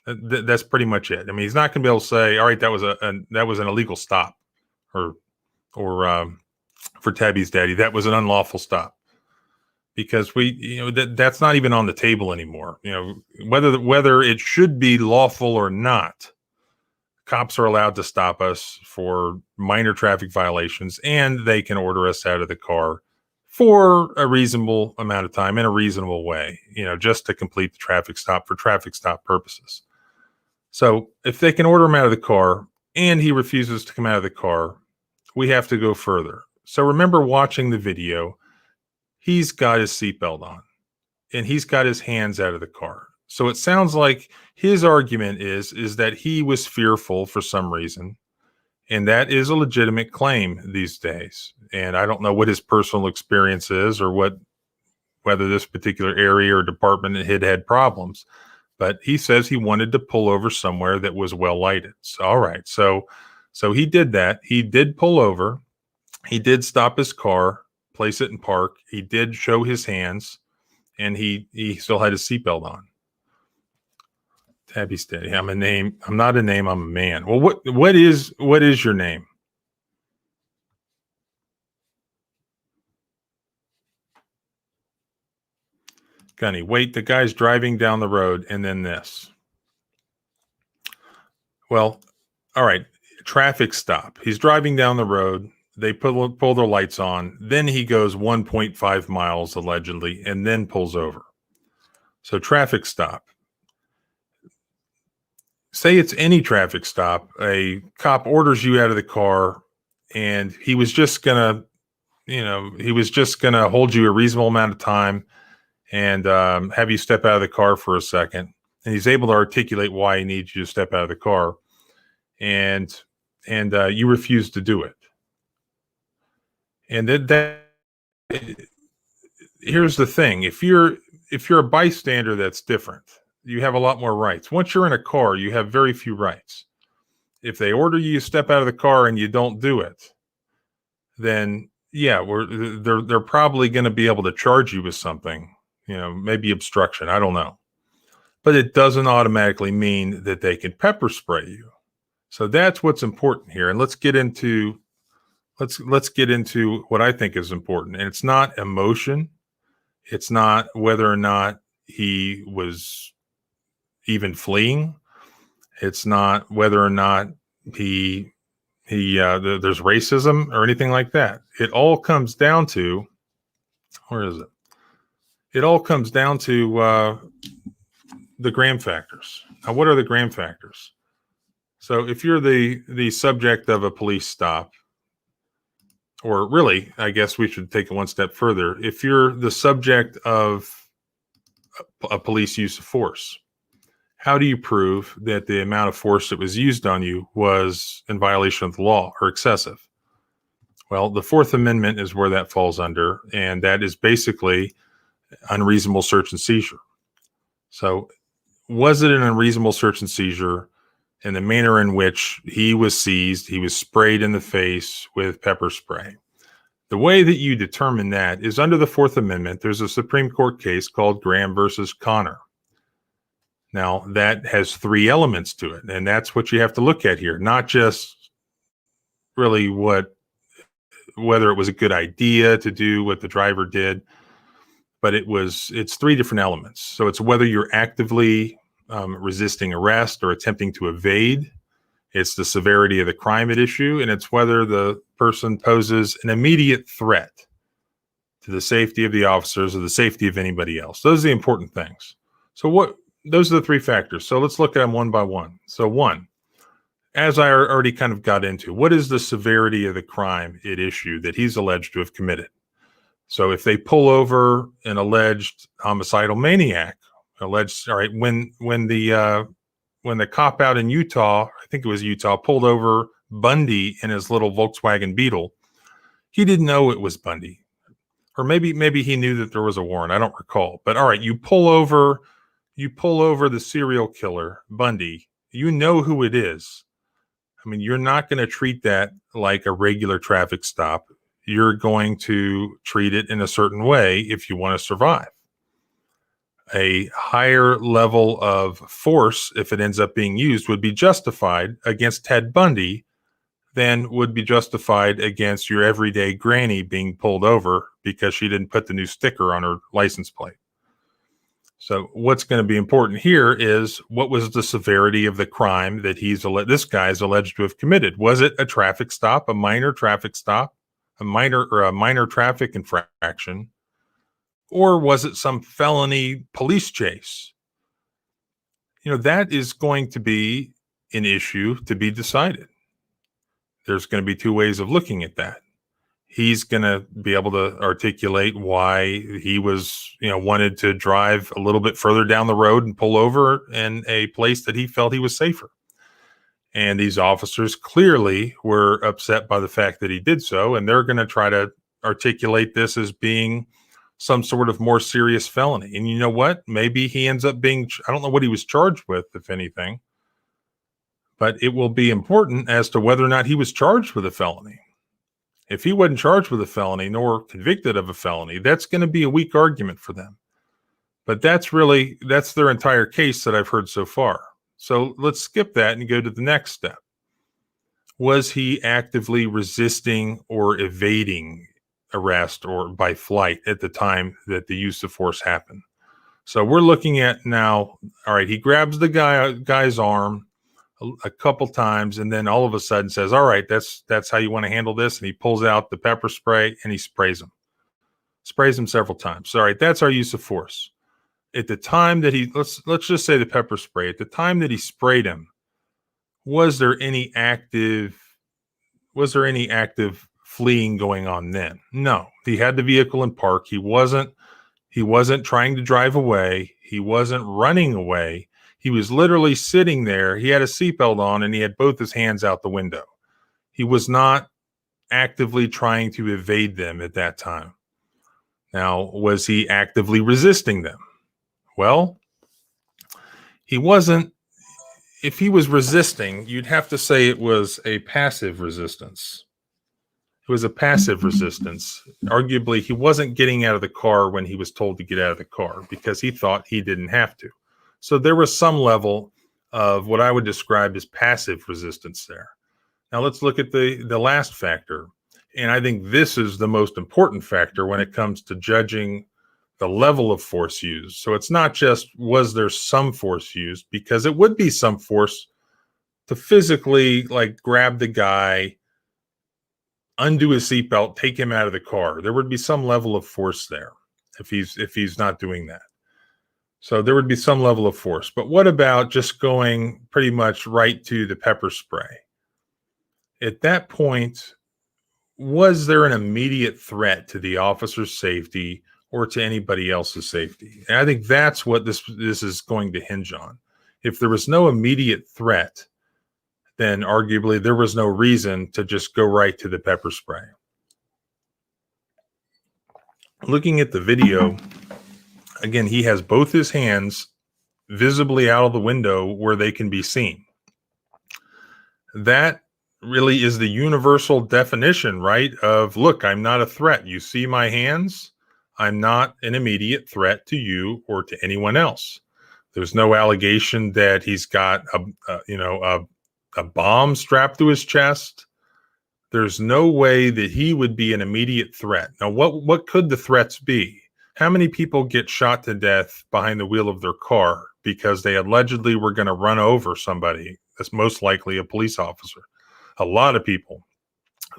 That's pretty much it. I mean, he's not going to be able to say, "All right, that was an illegal stop," or for Tabby's daddy, that was an unlawful stop. Because that's not even on the table anymore. Whether it should be lawful or not, cops are allowed to stop us for minor traffic violations, and they can order us out of the car for a reasonable amount of time in a reasonable way, just to complete the traffic stop for traffic stop purposes. So if they can order him out of the car and he refuses to come out of the car, we have to go further. So remember watching the video. He's got his seatbelt on and he's got his hands out of the car. So it sounds like his argument is that he was fearful for some reason. And that is a legitimate claim these days. And I don't know what his personal experience is or whether this particular area or department had problems, but he says he wanted to pull over somewhere that was well lighted. So, all right. So he did that. He did pull over. He did stop his car, place it in park. He did show his hands, and he still had his seatbelt on. Tabby Steady. I'm not a name. I'm a man. Well, what is your name? Gunny. Wait, the guy's driving down the road, and then this. Well, all right. Traffic stop. He's driving down the road. They pull their lights on. Then he goes 1.5 miles allegedly, and then pulls over. So traffic stop. Say it's any traffic stop. A cop orders you out of the car, and he was just gonna hold you a reasonable amount of time and have you step out of the car for a second. And he's able to articulate why he needs you to step out of the car, and you refuse to do it. And here's the thing: if you're a bystander, that's different. You have a lot more rights. Once you're in a car, you have very few rights. If they order you to step out of the car and you don't do it, then yeah, they're probably going to be able to charge you with something, maybe obstruction. I don't know, but it doesn't automatically mean that they can pepper spray you. So that's what's important here. And let's get into what I think is important. And it's not emotion. It's not whether or not he was even fleeing. It's not whether or not there's racism or anything like that. It all comes down to, where is it? It all comes down to the Graham factors. Now, what are the Graham factors? So if you're the subject of a police stop, or really, I guess we should take it one step further. If you're the subject of a police use of force, how do you prove that the amount of force that was used on you was in violation of the law or excessive? Well, the Fourth Amendment is where that falls under, and that is basically unreasonable search and seizure. So was it an unreasonable search and seizure in the manner in which he was seized, he was sprayed in the face with pepper spray? The way that you determine that is under the Fourth Amendment. There's a Supreme Court case called Graham versus Connor. Now, that has three elements to it, and that's what you have to look at here, not just really whether it was a good idea to do what the driver did, but it's three different elements. So it's whether you're actively resisting arrest or attempting to evade. It's the severity of the crime at issue, and it's whether the person poses an immediate threat to the safety of the officers or the safety of anybody else. Those are the important things. So those are the three factors. So let's look at them one by one. So one, as I already kind of got into, what is the severity of the crime at issue that he's alleged to have committed? So if they pull over an alleged homicidal maniac, all right, when the cop out in Utah, I think it was Utah, pulled over Bundy in his little Volkswagen Beetle, he didn't know it was Bundy. Or maybe he knew that there was a warrant. I don't recall. But all right, you pull over the serial killer, Bundy. You know who it is. I mean, you're not going to treat that like a regular traffic stop. You're going to treat it in a certain way if you want to survive. A higher level of force, if it ends up being used, would be justified against Ted Bundy than would be justified against your everyday granny being pulled over because she didn't put the new sticker on her license plate. So what's going to be important here is what was the severity of the crime that this guy is alleged to have committed? Was it a traffic stop, a minor traffic stop, a minor traffic infraction, or was it some felony police chase? That is going to be an issue to be decided. There's going to be two ways of looking at that. He's going to be able to articulate why he wanted to drive a little bit further down the road and pull over in a place that he felt he was safer. And these officers clearly were upset by the fact that he did so, and they're going to try to articulate this as being some sort of more serious felony. And you know what? Maybe he ends up being, I don't know what he was charged with, if anything, but it will be important as to whether or not he was charged with a felony. If he wasn't charged with a felony nor convicted of a felony, that's going to be a weak argument for them. But that's their entire case that I've heard so far. So let's skip that and go to the next step. Was he actively resisting or evading arrest or by flight at the time that the use of force happened? So we're looking at now, all right, he grabs the guy's arm a couple times and then all of a sudden says, all right, that's how you want to handle this. And he pulls out the pepper spray and he sprays him several times. So, all right, that's our use of force. At the time that let's just say the pepper spray, at the time that he sprayed him, was there any active fleeing going on then? No. He had the vehicle in park. He wasn't trying to drive away. He wasn't running away. He was literally sitting there. He had a seatbelt on and he had both his hands out the window. He was not actively trying to evade them at that time. Now, was he actively resisting them? Well, he wasn't. If he was resisting, you'd have to say it was a passive resistance. It was a passive resistance. Arguably, he wasn't getting out of the car when he was told to get out of the car because he thought he didn't have to. So there was some level of what I would describe as passive resistance there. Now let's look at the last factor. And I think this is the most important factor when it comes to judging the level of force used. So it's not just, was there some force used? Because it would be some force to physically grab the guy, undo his seatbelt, take him out of the car. There would be some level of force there if he's not doing that. So there would be some level of force. But what about just going pretty much right to the pepper spray? At that point, was there an immediate threat to the officer's safety or to anybody else's safety? And I think that's what this is going to hinge on. If there was no immediate threat, then arguably there was no reason to just go right to the pepper spray. Looking at the video, again, he has both his hands visibly out of the window where they can be seen. That really is the universal definition, right? Of, look, I'm not a threat. You see my hands? I'm not an immediate threat to you or to anyone else. There's no allegation that he's got a bomb strapped to his chest. There's no way that he would be an immediate threat. Now, what could the threats be? How many people get shot to death behind the wheel of their car because they allegedly were going to run over somebody? That's most likely a police officer. A lot of people.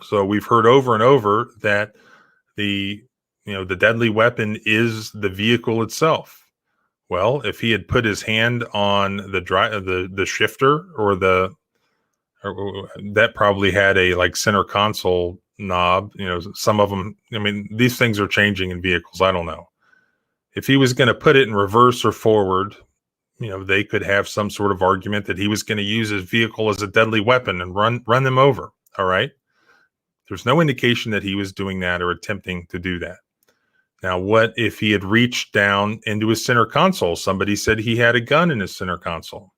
So we've heard over and over that the deadly weapon is the vehicle itself. Well, if he had put his hand on the shifter or that probably had a like center console knob, some of them, these things are changing in vehicles. I don't know. If he was going to put it in reverse or forward, they could have some sort of argument that he was going to use his vehicle as a deadly weapon and run them over. All right. There's no indication that he was doing that or attempting to do that. Now, what if he had reached down into his center console? Somebody said he had a gun in his center console.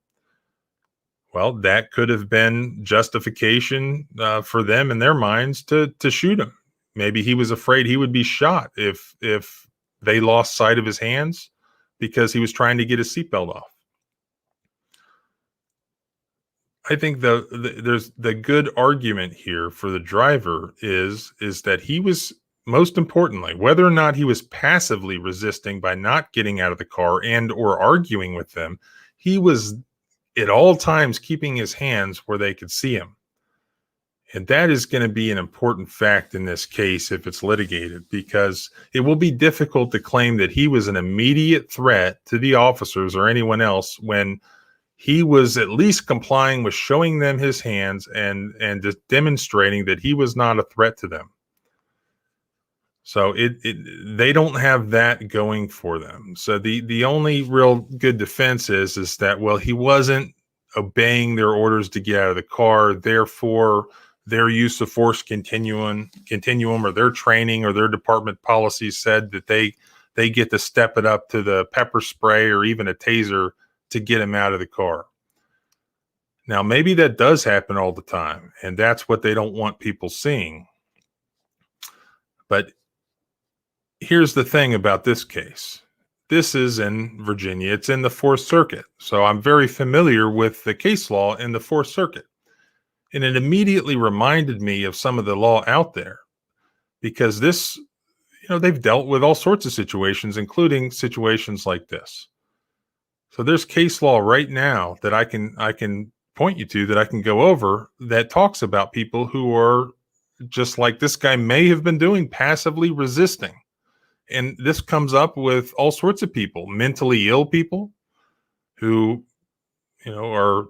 Well, that could have been justification for them in their minds to shoot him. Maybe he was afraid he would be shot if they lost sight of his hands because he was trying to get his seatbelt off. I think there's the good argument here for the driver is that he was, most importantly, whether or not he was passively resisting by not getting out of the car and or arguing with them, he was at all times keeping his hands where they could see him. And that is going to be an important fact in this case if it's litigated, because it will be difficult to claim that he was an immediate threat to the officers or anyone else when he was at least complying with showing them his hands and just demonstrating that he was not a threat to them. So they don't have that going for them. So the only real good defense is that, well, he wasn't obeying their orders to get out of the car, therefore their use of force continuum or their training or their department policy said that they get to step it up to the pepper spray or even a taser to get him out of the car. Now, maybe that does happen all the time, and that's what they don't want people seeing. But here's the thing about this case. This is in Virginia. It's in the Fourth Circuit. So I'm very familiar with the case law in the Fourth Circuit. And it immediately reminded me of some of the law out there because this, they've dealt with all sorts of situations, including situations like this. So there's case law right now that I can point you to that I can go over that talks about people who are just like this guy may have been doing, passively resisting. And this comes up with all sorts of people, mentally ill people who, are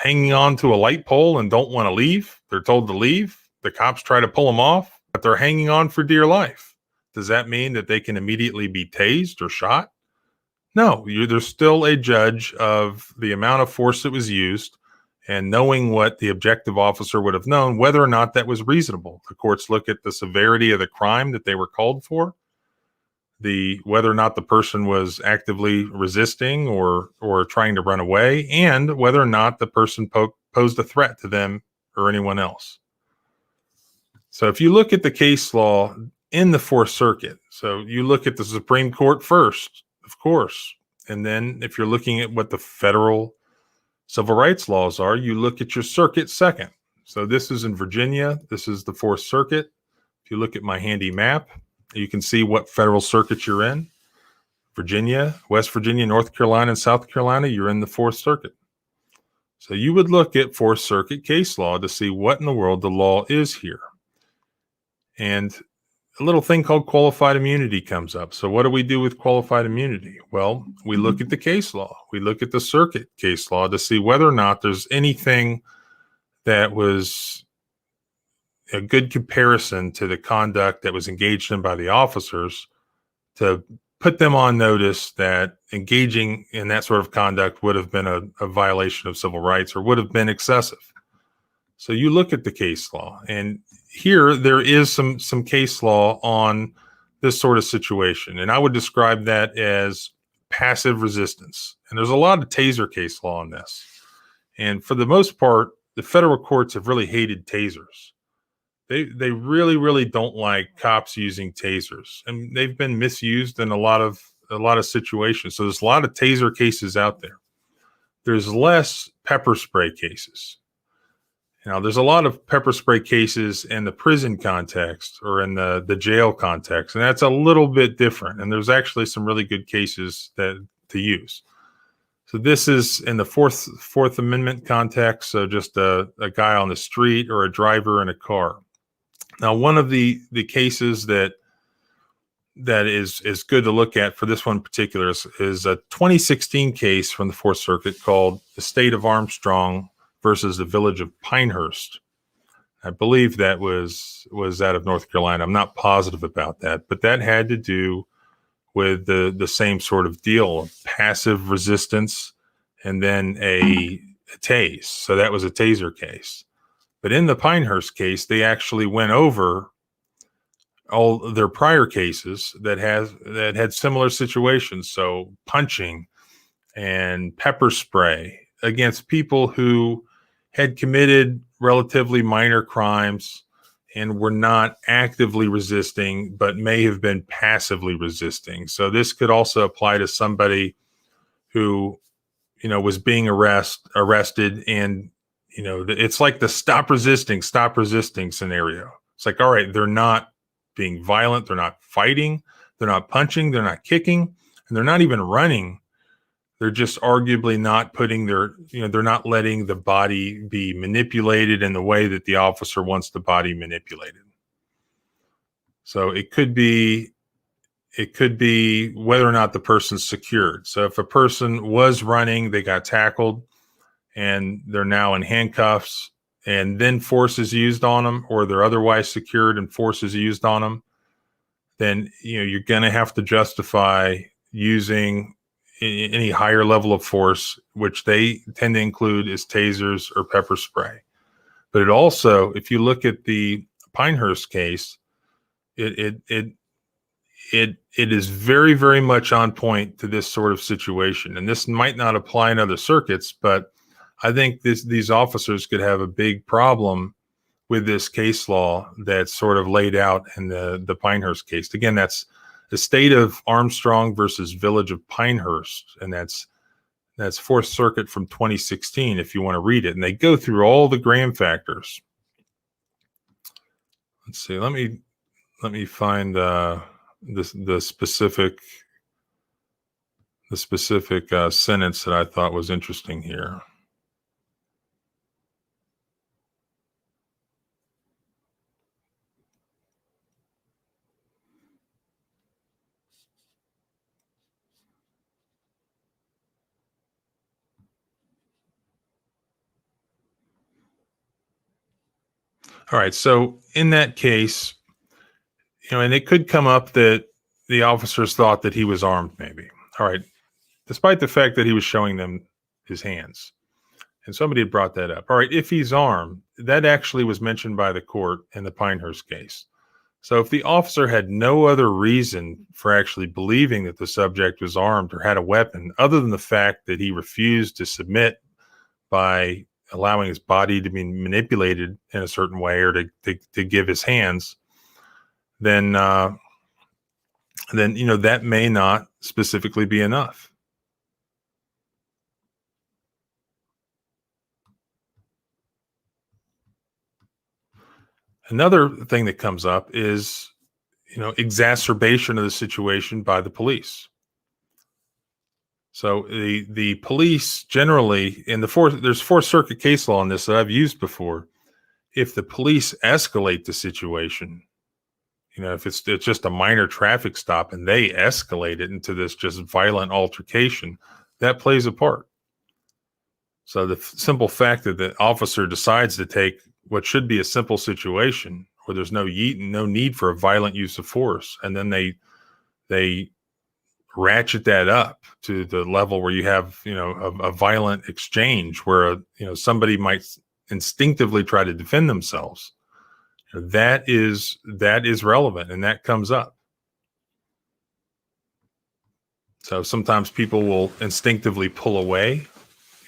hanging on to a light pole and don't want to leave. They're told to leave. The cops try to pull them off, but they're hanging on for dear life. Does that mean that they can immediately be tased or shot? No, there's still a judge of the amount of force that was used and knowing what the objective officer would have known, whether or not that was reasonable. The courts look at the severity of the crime that they were called for, whether or not the person was actively resisting or trying to run away, and whether or not the person posed a threat to them or anyone else. So if you look at the case law in the Fourth Circuit, so you look at the Supreme Court first, of course, and then if you're looking at what the federal civil rights laws are, you look at your circuit second. So this is in Virginia. This is the Fourth Circuit. If you look at my handy map, you can see what federal circuit you're in. Virginia, West Virginia, North Carolina, and South Carolina, you're in the Fourth Circuit. So you would look at Fourth Circuit case law to see what in the world the law is here. And a little thing called qualified immunity comes up. So what do we do with qualified immunity? Well, we look at the case law. We look at the circuit case law to see whether or not there's anything that was a good comparison to the conduct that was engaged in by the officers to put them on notice that engaging in that sort of conduct would have been a violation of civil rights or would have been excessive. So you look at the case law, and here there is some case law on this sort of situation. And I would describe that as passive resistance. And there's a lot of taser case law on this. And for the most part, the federal courts have really hated tasers. They really, really don't like cops using tasers. And they've been misused in a lot of situations. So there's a lot of taser cases out there. There's less pepper spray cases. Now, there's a lot of pepper spray cases in the prison context or in the jail context, and that's a little bit different. And there's actually some really good cases to use. So this is in the Fourth Amendment context, so just a guy on the street or a driver in a car. Now, one of the cases that is good to look at for this one in particular is a 2016 case from the Fourth Circuit called the State of Armstrong versus the Village of Pinehurst. I believe that was out of North Carolina. I'm not positive about that, but that had to do with the same sort of deal of passive resistance and then a tase. So that was a taser case. But in the Pinehurst case, they actually went over all their prior cases that had similar situations. So punching and pepper spray against people who had committed relatively minor crimes and were not actively resisting, but may have been passively resisting. So this could also apply to somebody who, was being arrested and, it's like the stop resisting scenario. It's like, all right, they're not being violent. They're not fighting. They're not punching. They're not kicking. And they're not even running. They're just arguably not putting they're not letting the body be manipulated in the way that the officer wants the body manipulated. So it could be whether or not the person's secured. So if a person was running, they got tackled and they're now in handcuffs and then force is used on them, or they're otherwise secured and force is used on them, then, you're going to have to justify using any higher level of force, which they tend to include is tasers or pepper spray. But it also, if you look at the Pinehurst case, it is very, very much on point to this sort of situation. And this might not apply in other circuits, but I think these officers could have a big problem with this case law that's sort of laid out in the Pinehurst case. Again, that's the State of Armstrong versus Village of Pinehurst, and that's Fourth Circuit from 2016 if you want to read it. And they go through all the Graham factors. Let's see. Let me find the specific sentence that I thought was interesting here. All right. So in that case, and it could come up that the officers thought that he was armed, maybe. All right. Despite the fact that he was showing them his hands. And somebody had brought that up. All right. If he's armed, that actually was mentioned by the court in the Pinehurst case. So if the officer had no other reason for actually believing that the subject was armed or had a weapon, other than the fact that he refused to submit by allowing his body to be manipulated in a certain way or to give his hands, then that may not specifically be enough. Another thing that comes up is, exacerbation of the situation by the police. So the police generally there's Fourth Circuit case law on this that I've used before. If the police escalate the situation, if it's just a minor traffic stop and they escalate it into this just violent altercation, that plays a part. So the simple fact that the officer decides to take what should be a simple situation where there's no need for a violent use of force, and then they ratchet that up to the level where you have a violent exchange where somebody might instinctively try to defend themselves. That is relevant, and that comes up. So sometimes people will instinctively pull away,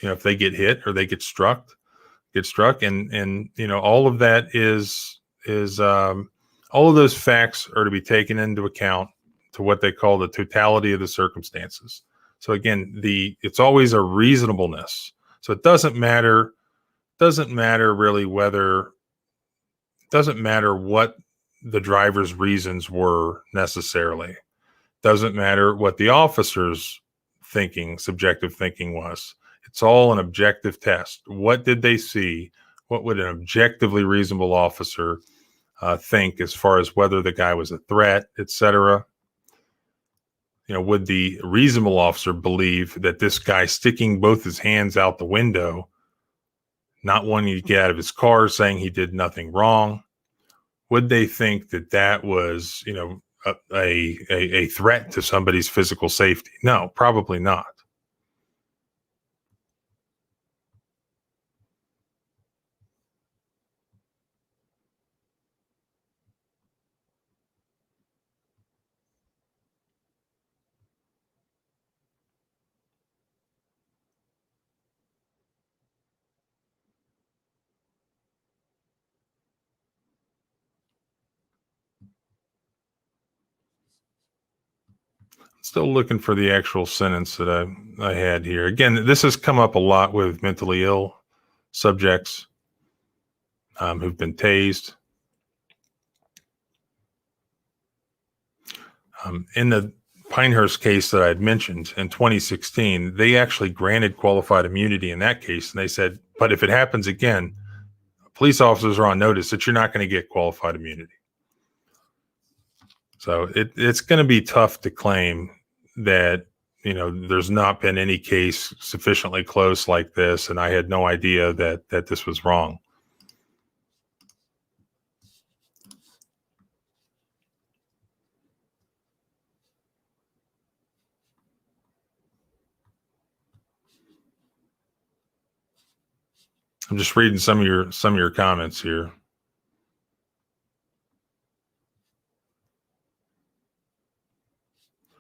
if they get hit or they get struck, and all of that is all of those facts are to be taken into account to what they call the totality of the circumstances. So again, it's always a reasonableness. So it doesn't matter really doesn't matter what the driver's reasons were necessarily. Doesn't matter what the officer's subjective thinking was. It's all an objective test. What did they see? What would an objectively reasonable officer think as far as whether the guy was a threat, etc.? Would the reasonable officer believe that this guy sticking both his hands out the window, not wanting to get out of his car, saying he did nothing wrong, would they think that was, a threat to somebody's physical safety? No, probably not. Still looking for the actual sentence that I had here. Again, this has come up a lot with mentally ill subjects who've been tased. In the Pinehurst case that I had mentioned in 2016, they actually granted qualified immunity in that case. And they said, but if it happens again, police officers are on notice that you're not going to get qualified immunity. So it's going to be tough to claim that, there's not been any case sufficiently close like this, and I had no idea that this was wrong. I'm just reading some of your comments here.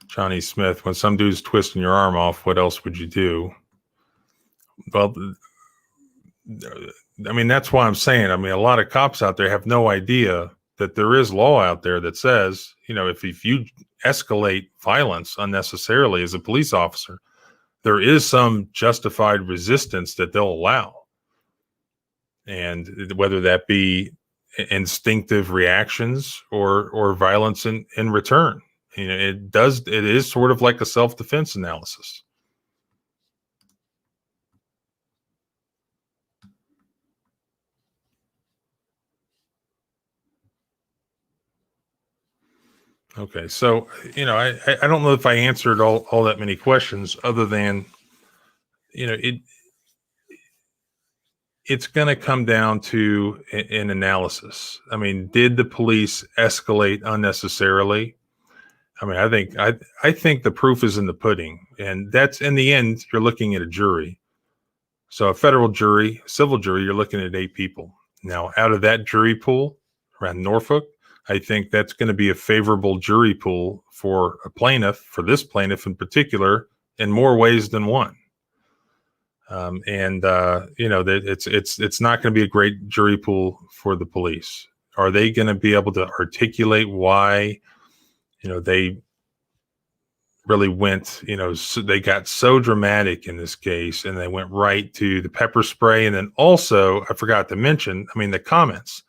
Johnny Smith, when some dude's twisting your arm off, what else would you do? Well, I mean, that's why I'm saying, a lot of cops out there have no idea that there is law out there that says, if you escalate violence unnecessarily as a police officer, there is some justified resistance that they'll allow. And whether that be instinctive reactions or violence in return. It is sort of like a self-defense analysis. Okay, so I don't know if I answered all that many questions, other than it's going to come down to an analysis. Did the police escalate unnecessarily? I think the proof is in the pudding, and that's, in the end, you're looking at a jury. So a federal jury, civil jury, you're looking at 8 people. Now, out of that jury pool around Norfolk, I think that's going to be a favorable jury pool for this plaintiff in particular, in more ways than one. It's not going to be a great jury pool for the police. Are they going to be able to articulate why, they really went, so they got so dramatic in this case, and they went right to the pepper spray. And then also, I forgot to mention, the comments.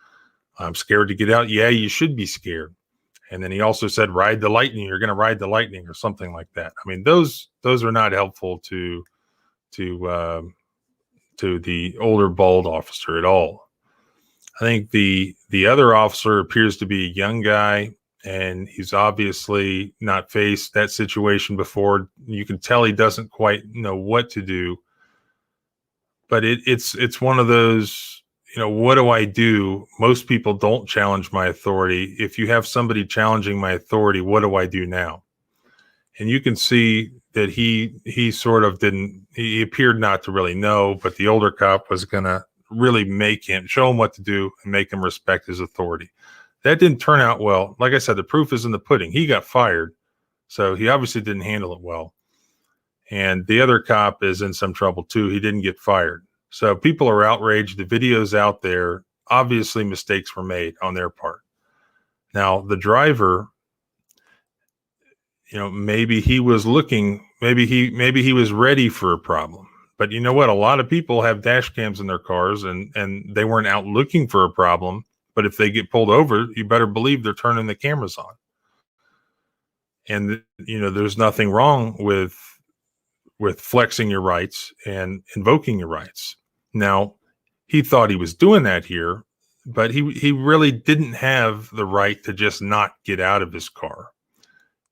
I'm scared to get out. Yeah, you should be scared. And then he also said, ride the lightning. You're going to ride the lightning, or something like that. Those are not helpful to the older bald officer at all. I think the other officer appears to be a young guy and he's obviously not faced that situation before. You can tell he doesn't quite know what to do. But it's one of those, what do I do? Most people don't challenge my authority. If you have somebody challenging my authority, what do I do now? And you can see that he sort of he appeared not to really know, but the older cop was going to really show him what to do and make him respect his authority. That didn't turn out well. Like I said, the proof is in the pudding. He got fired, so he obviously didn't handle it well. And the other cop is in some trouble too. He didn't get fired. So people are outraged. The video's out there. Obviously mistakes were made on their part. Now, the driver, maybe he was looking, maybe he was ready for a problem. But you know what? A lot of people have dash cams in their cars and they weren't out looking for a problem. But if they get pulled over, you better believe they're turning the cameras on. And, there's nothing wrong with flexing your rights and invoking your rights. Now, he thought he was doing that here, but he really didn't have the right to just not get out of his car,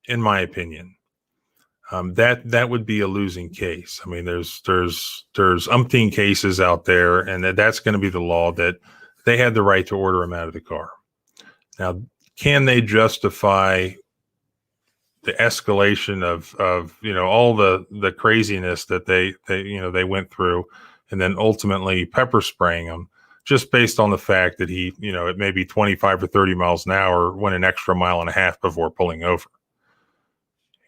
in my opinion. That would be a losing case. I mean, there's umpteen cases out there, and that's going to be the law, that they had the right to order him out of the car. Now, can they justify the escalation of all the craziness that they went through, and then ultimately pepper spraying him just based on the fact that he, at maybe 25 or 30 miles an hour, went an extra mile and a half before pulling over?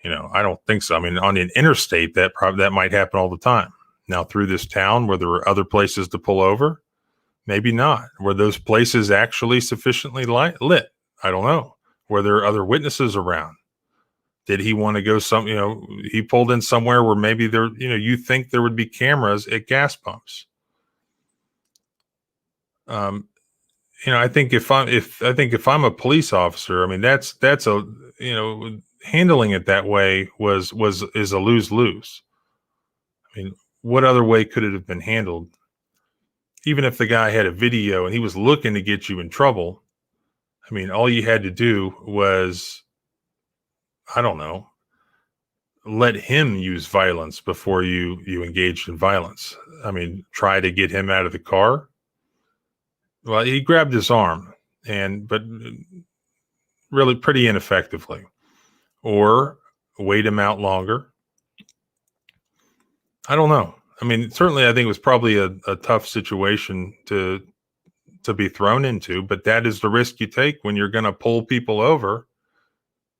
I don't think so. I mean, on an interstate, that might happen all the time. Now, through this town where there were other places to pull over, maybe not. Were those places actually sufficiently lit? I don't know. Were there other witnesses around? Did he want to go he pulled in somewhere where maybe there, you think there would be cameras at gas pumps. I think if I'm a police officer, I mean, that's a, handling it that way is a lose-lose. I mean, what other way could it have been handled? Even if the guy had a video and he was looking to get you in trouble, I mean, all you had to do was, I don't know, let him use violence before you engaged in violence. I mean, try to get him out of the car. Well, he grabbed his arm, but really pretty ineffectively. Or wait him out longer. I don't know. I mean, certainly I think it was probably a tough situation to be thrown into, but that is the risk you take when you're going to pull people over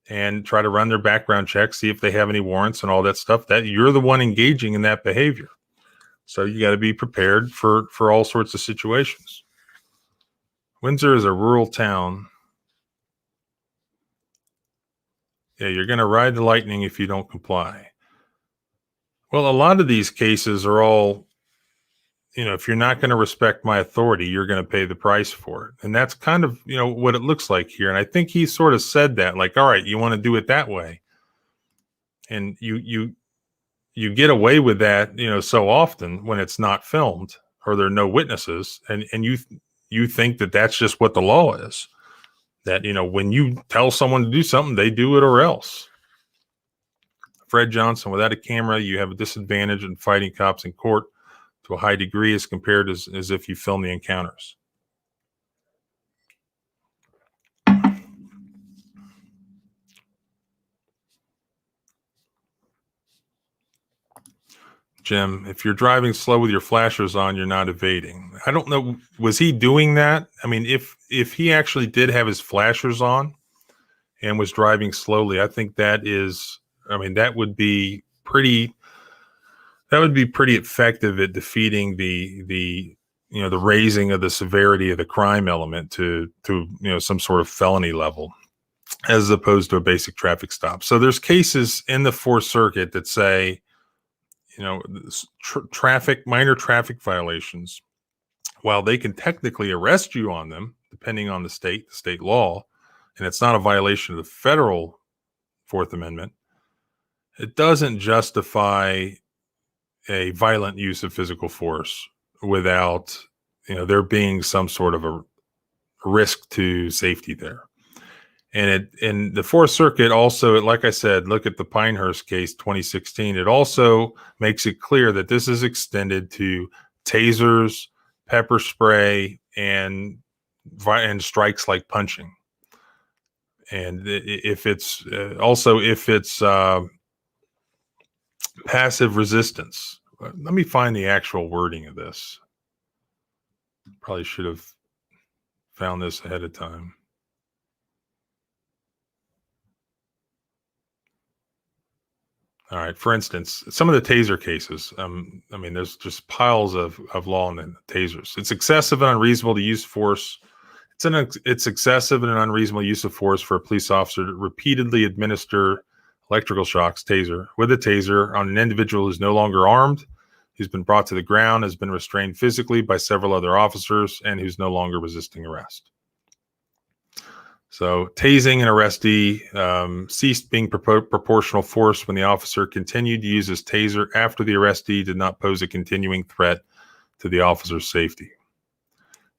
and try to run their background checks, see if they have any warrants and all that stuff. That you're the one engaging in that behavior. So you got to be prepared for all sorts of situations. Windsor is a rural town. Yeah, you're going to ride the lightning if you don't comply. Well, a lot of these cases are all, if you're not going to respect my authority, you're going to pay the price for it. And that's kind of, what it looks like here. And I think he sort of said that, like, all right, you want to do it that way. And you get away with that, so often when it's not filmed or there are no witnesses, and you think that that's just what the law is. That, when you tell someone to do something, they do it or else. Fred Johnson, without a camera, you have a disadvantage in fighting cops in court to a high degree as compared as if you film the encounters. Jim, if you're driving slow with your flashers on, you're not evading. I don't know. Was he doing that? I mean, if he actually did have his flashers on and was driving slowly, I think that would be pretty effective at defeating the raising of the severity of the crime element to some sort of felony level, as opposed to a basic traffic stop. So there's cases in the Fourth Circuit that say, minor traffic violations, while they can technically arrest you on them, depending on the state law, and it's not a violation of the federal Fourth Amendment, it doesn't justify a violent use of physical force without, there being some sort of a risk to safety there. And in the Fourth Circuit also, like I said, look at the Pinehurst case, 2016. It also makes it clear that this is extended to tasers, pepper spray, and strikes like punching. And if it's passive resistance. Let me find the actual wording of this. Probably should have found this ahead of time. All right. For instance, some of the taser cases, I mean, there's just piles of law in the tasers. It's excessive and unreasonable to use force. It's excessive and an unreasonable use of force for a police officer to repeatedly administer electrical shocks, taser, with a taser on an individual who's no longer armed, who's been brought to the ground, has been restrained physically by several other officers, and who's no longer resisting arrest. So tasing an arrestee ceased being proportional force when the officer continued to use his taser after the arrestee did not pose a continuing threat to the officer's safety.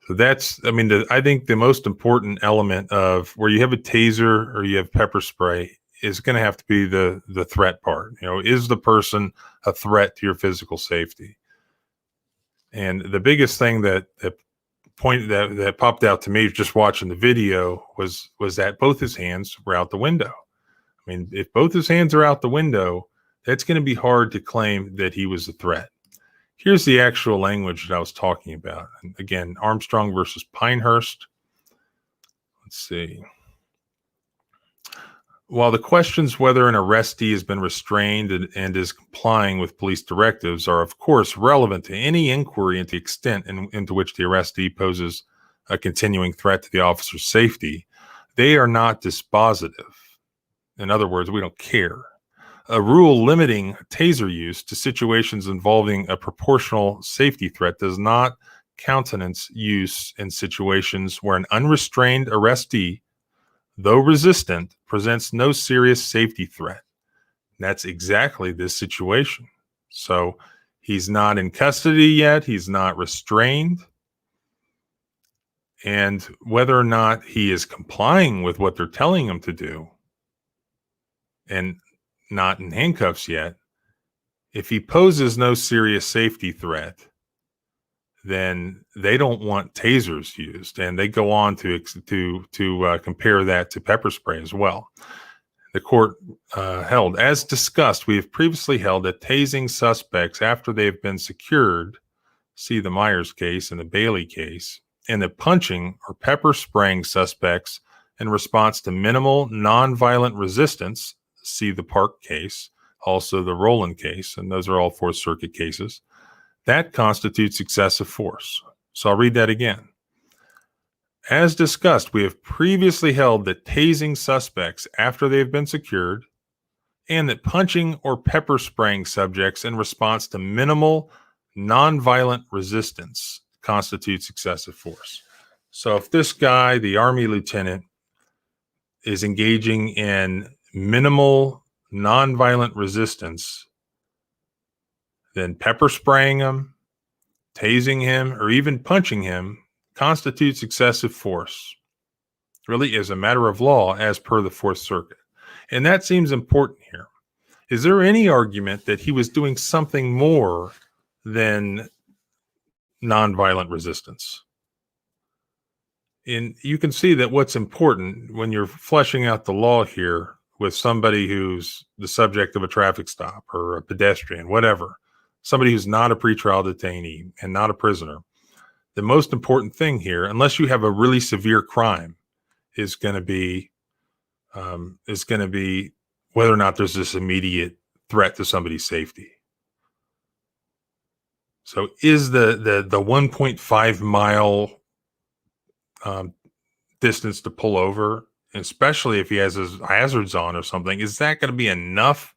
So that's, I mean, I think the most important element of where you have a taser or you have pepper spray is going to have to be the threat part. You know, is the person a threat to your physical safety? And the biggest thing that popped out to me just watching the video was that both his hands were out the window. I mean, if both his hands are out the window, that's going to be hard to claim that he was a threat. Here's the actual language that I was talking about. And again, Armstrong versus Pinehurst. Let's see. While the questions whether an arrestee has been restrained and is complying with police directives are, of course, relevant to any inquiry into the extent into which the arrestee poses a continuing threat to the officer's safety, they are not dispositive. In other words, we don't care. A rule limiting taser use to situations involving a proportional safety threat does not countenance use in situations where an unrestrained arrestee, though resistant, presents no serious safety threat. And that's exactly this situation. So he's not in custody yet. He's not restrained. And whether or not he is complying with what they're telling him to do and not in handcuffs yet, if he poses no serious safety threat, then they don't want tasers used, and they go on to compare that to pepper spray as well. The court held, as discussed, we have previously held that tasing suspects after they have been secured, see the Myers case and the Bailey case, and that punching or pepper spraying suspects in response to minimal nonviolent resistance, see the Park case, also the Rowland case, and those are all Fourth Circuit cases, that constitutes excessive force. So I'll read that again. As discussed, we have previously held that tasing suspects after they have been secured and that punching or pepper spraying subjects in response to minimal nonviolent resistance constitutes excessive force. So if this guy, the Army lieutenant, is engaging in minimal nonviolent resistance, then pepper spraying him, tasing him, or even punching him constitutes excessive force, really as a matter of law as per the Fourth Circuit. And that seems important here. Is there any argument that he was doing something more than nonviolent resistance? And you can see that what's important when you're fleshing out the law here with somebody who's the subject of a traffic stop or a pedestrian, whatever, somebody who's not a pretrial detainee and not a prisoner, the most important thing here, unless you have a really severe crime, is going to be whether or not there's this immediate threat to somebody's safety. So is the 1.5 mile distance to pull over, especially if he has his hazards on or something, is that going to be enough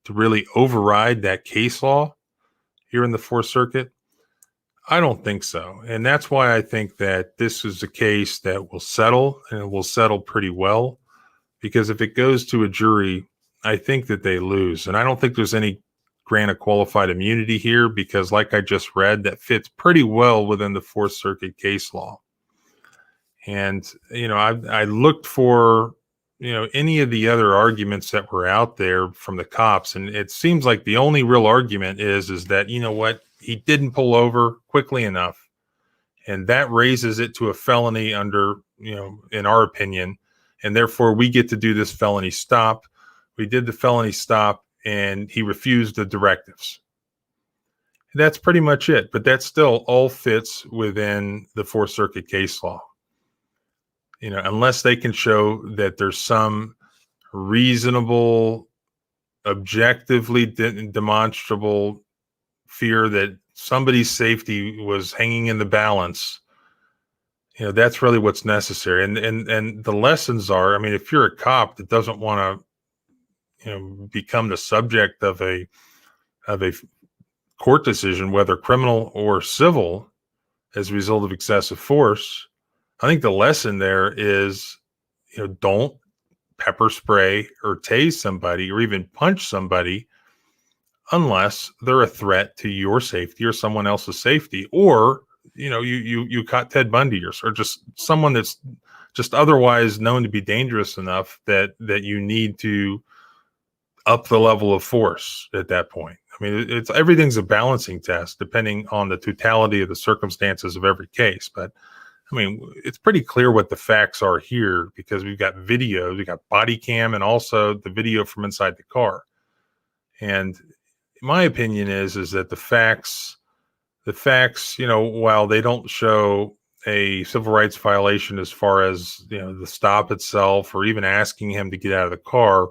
to really override that case law here in the Fourth Circuit? I don't think so. And that's why I think that this is a case that will settle, and it will settle pretty well, because if it goes to a jury, I think that they lose. And I don't think there's any grant of qualified immunity here, because like I just read, that fits pretty well within the Fourth Circuit case law. And, you know, I looked for any of the other arguments that were out there from the cops, and it seems like the only real argument is that, he didn't pull over quickly enough, and that raises it to a felony under, in our opinion, and therefore we get to do this felony stop. We did the felony stop, and he refused the directives. That's pretty much it, but that still all fits within the Fourth Circuit case law. Unless they can show that there's some reasonable, objectively demonstrable fear that somebody's safety was hanging in the balance, that's really what's necessary. And the lessons are, if you're a cop that doesn't want to, become the subject of a court decision, whether criminal or civil, as a result of excessive force, I think the lesson there is, don't pepper spray or tase somebody or even punch somebody unless they're a threat to your safety or someone else's safety, or you caught Ted Bundy or just someone that's just otherwise known to be dangerous enough that you need to up the level of force at that point. Everything's a balancing test depending on the totality of the circumstances of every case, but it's pretty clear what the facts are here because we've got video, we got body cam, and also the video from inside the car. And my opinion is that the facts, while they don't show a civil rights violation as far as, the stop itself or even asking him to get out of the car,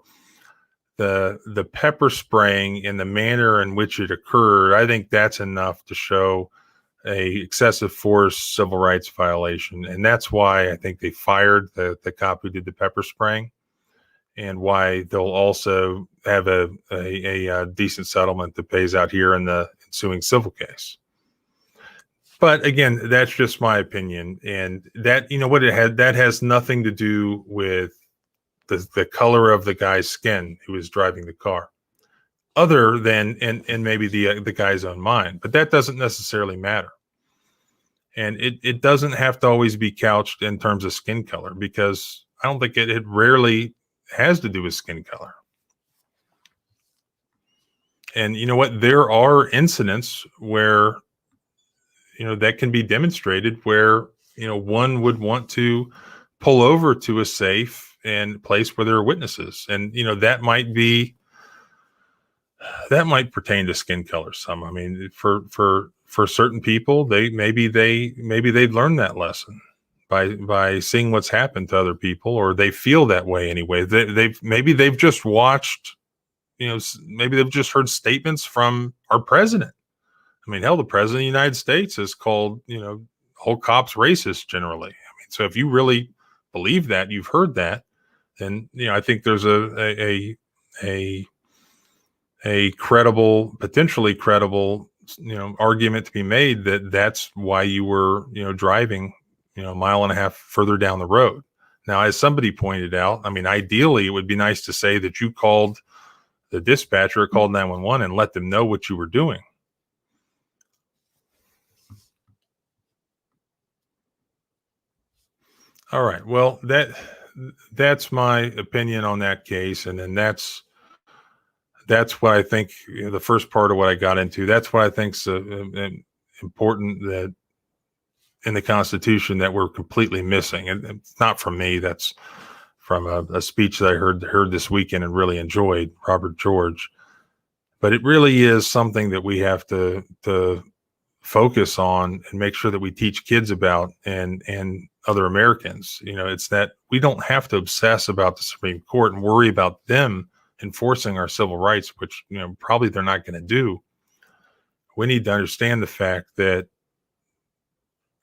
the pepper spraying and the manner in which it occurred, I think that's enough to show a excessive force civil rights violation. And that's why I think they fired the cop who did the pepper spraying, and why they'll also have a decent settlement that pays out here in the ensuing civil case. But again, that's just my opinion. And that, that has nothing to do with the color of the guy's skin who was driving the car, other than and maybe the guy's own mind, but that doesn't necessarily matter. And it doesn't have to always be couched in terms of skin color, because I don't think it rarely has to do with skin color. And you know what? There are incidents where, that can be demonstrated where, one would want to pull over to a safe and place where there are witnesses. And, that might pertain to skin color some. For certain people, maybe they'd learn that lesson by seeing what's happened to other people, or they feel that way anyway. They've just watched, maybe they've just heard statements from our president. Hell, the president of the United States has called, whole cops racist generally. So if you really believe that, you've heard that, then, I think there's a credible, potentially credible, argument to be made that that's why you were, driving, a mile and a half further down the road. Now, as somebody pointed out, ideally it would be nice to say that you called the dispatcher, called 911 and let them know what you were doing. All right. Well, that's my opinion on that case. And then that's what I think, the first part of what I got into. That's what I think's important that in the Constitution that we're completely missing. And it's not from me. That's from a speech that I heard this weekend and really enjoyed, Robert George. But it really is something that we have to focus on and make sure that we teach kids about and other Americans. It's that we don't have to obsess about the Supreme Court and worry about them enforcing our civil rights, which, probably they're not going to do. We need to understand the fact that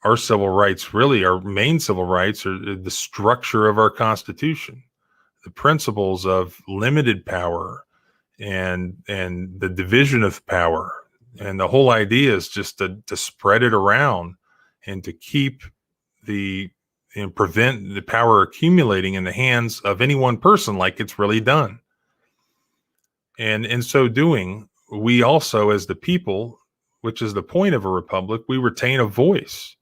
our civil rights, really our main civil rights, are the structure of our Constitution, the principles of limited power and the division of power. And the whole idea is just to spread it around and to keep prevent the power accumulating in the hands of any one person like it's really done. And in so doing, we also, as the people, which is the point of a republic, we retain a voice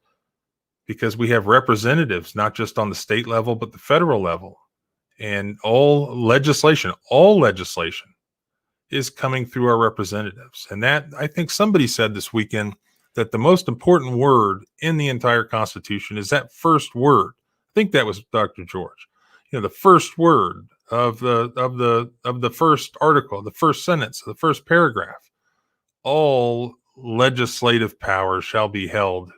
because we have representatives, not just on the state level, but the federal level. And all legislation is coming through our representatives. And that, I think somebody said this weekend that the most important word in the entire Constitution is that first word. I think that was Dr. George. You know, the first word of the first article, the first sentence, the first paragraph. All legislative power shall be held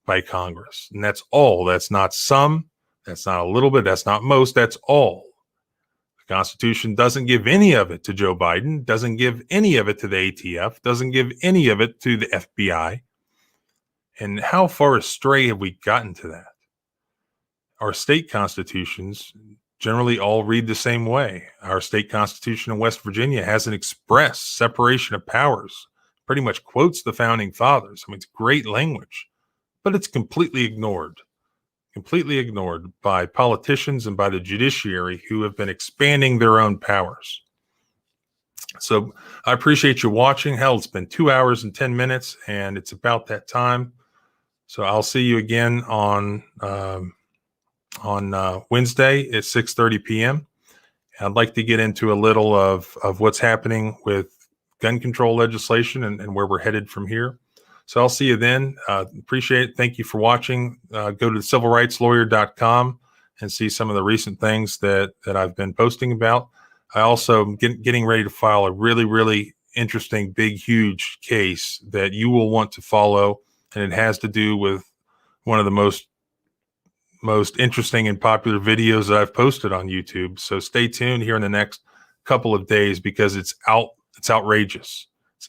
by Congress. And that's all. That's not some, that's not a little bit, that's not most, that's all. The Constitution doesn't give any of it to Joe Biden, doesn't give any of it to the ATF, doesn't give any of it to the FBI. And how far astray have we gotten to that? Our state constitutions generally all read the same way. Our state constitution in West Virginia has an express separation of powers, pretty much quotes the founding fathers. I mean, it's great language, but it's completely ignored by politicians and by the judiciary who have been expanding their own powers. So I appreciate you watching. Hell, it's been 2 hours and 10 minutes, and it's about that time. So I'll see you again on Wednesday at 6:30 p.m. I'd like to get into a little of what's happening with gun control legislation and where we're headed from here. So I'll see you then. Appreciate it. Thank you for watching. Go to civilrightslawyer.com and see some of the recent things that I've been posting about. I also am getting ready to file a really, really interesting, big, huge case that you will want to follow. And it has to do with one of the most interesting and popular videos that I've posted on YouTube. So stay tuned here in the next couple of days because it's outrageous.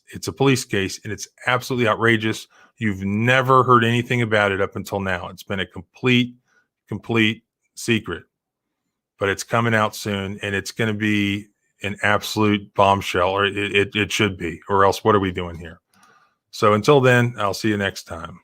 It's a police case and it's absolutely outrageous. You've never heard anything about it up until now. It's been a complete secret, but it's coming out soon and it's going to be an absolute bombshell, or it should be, or else what are we doing here? So until then, I'll see you next time.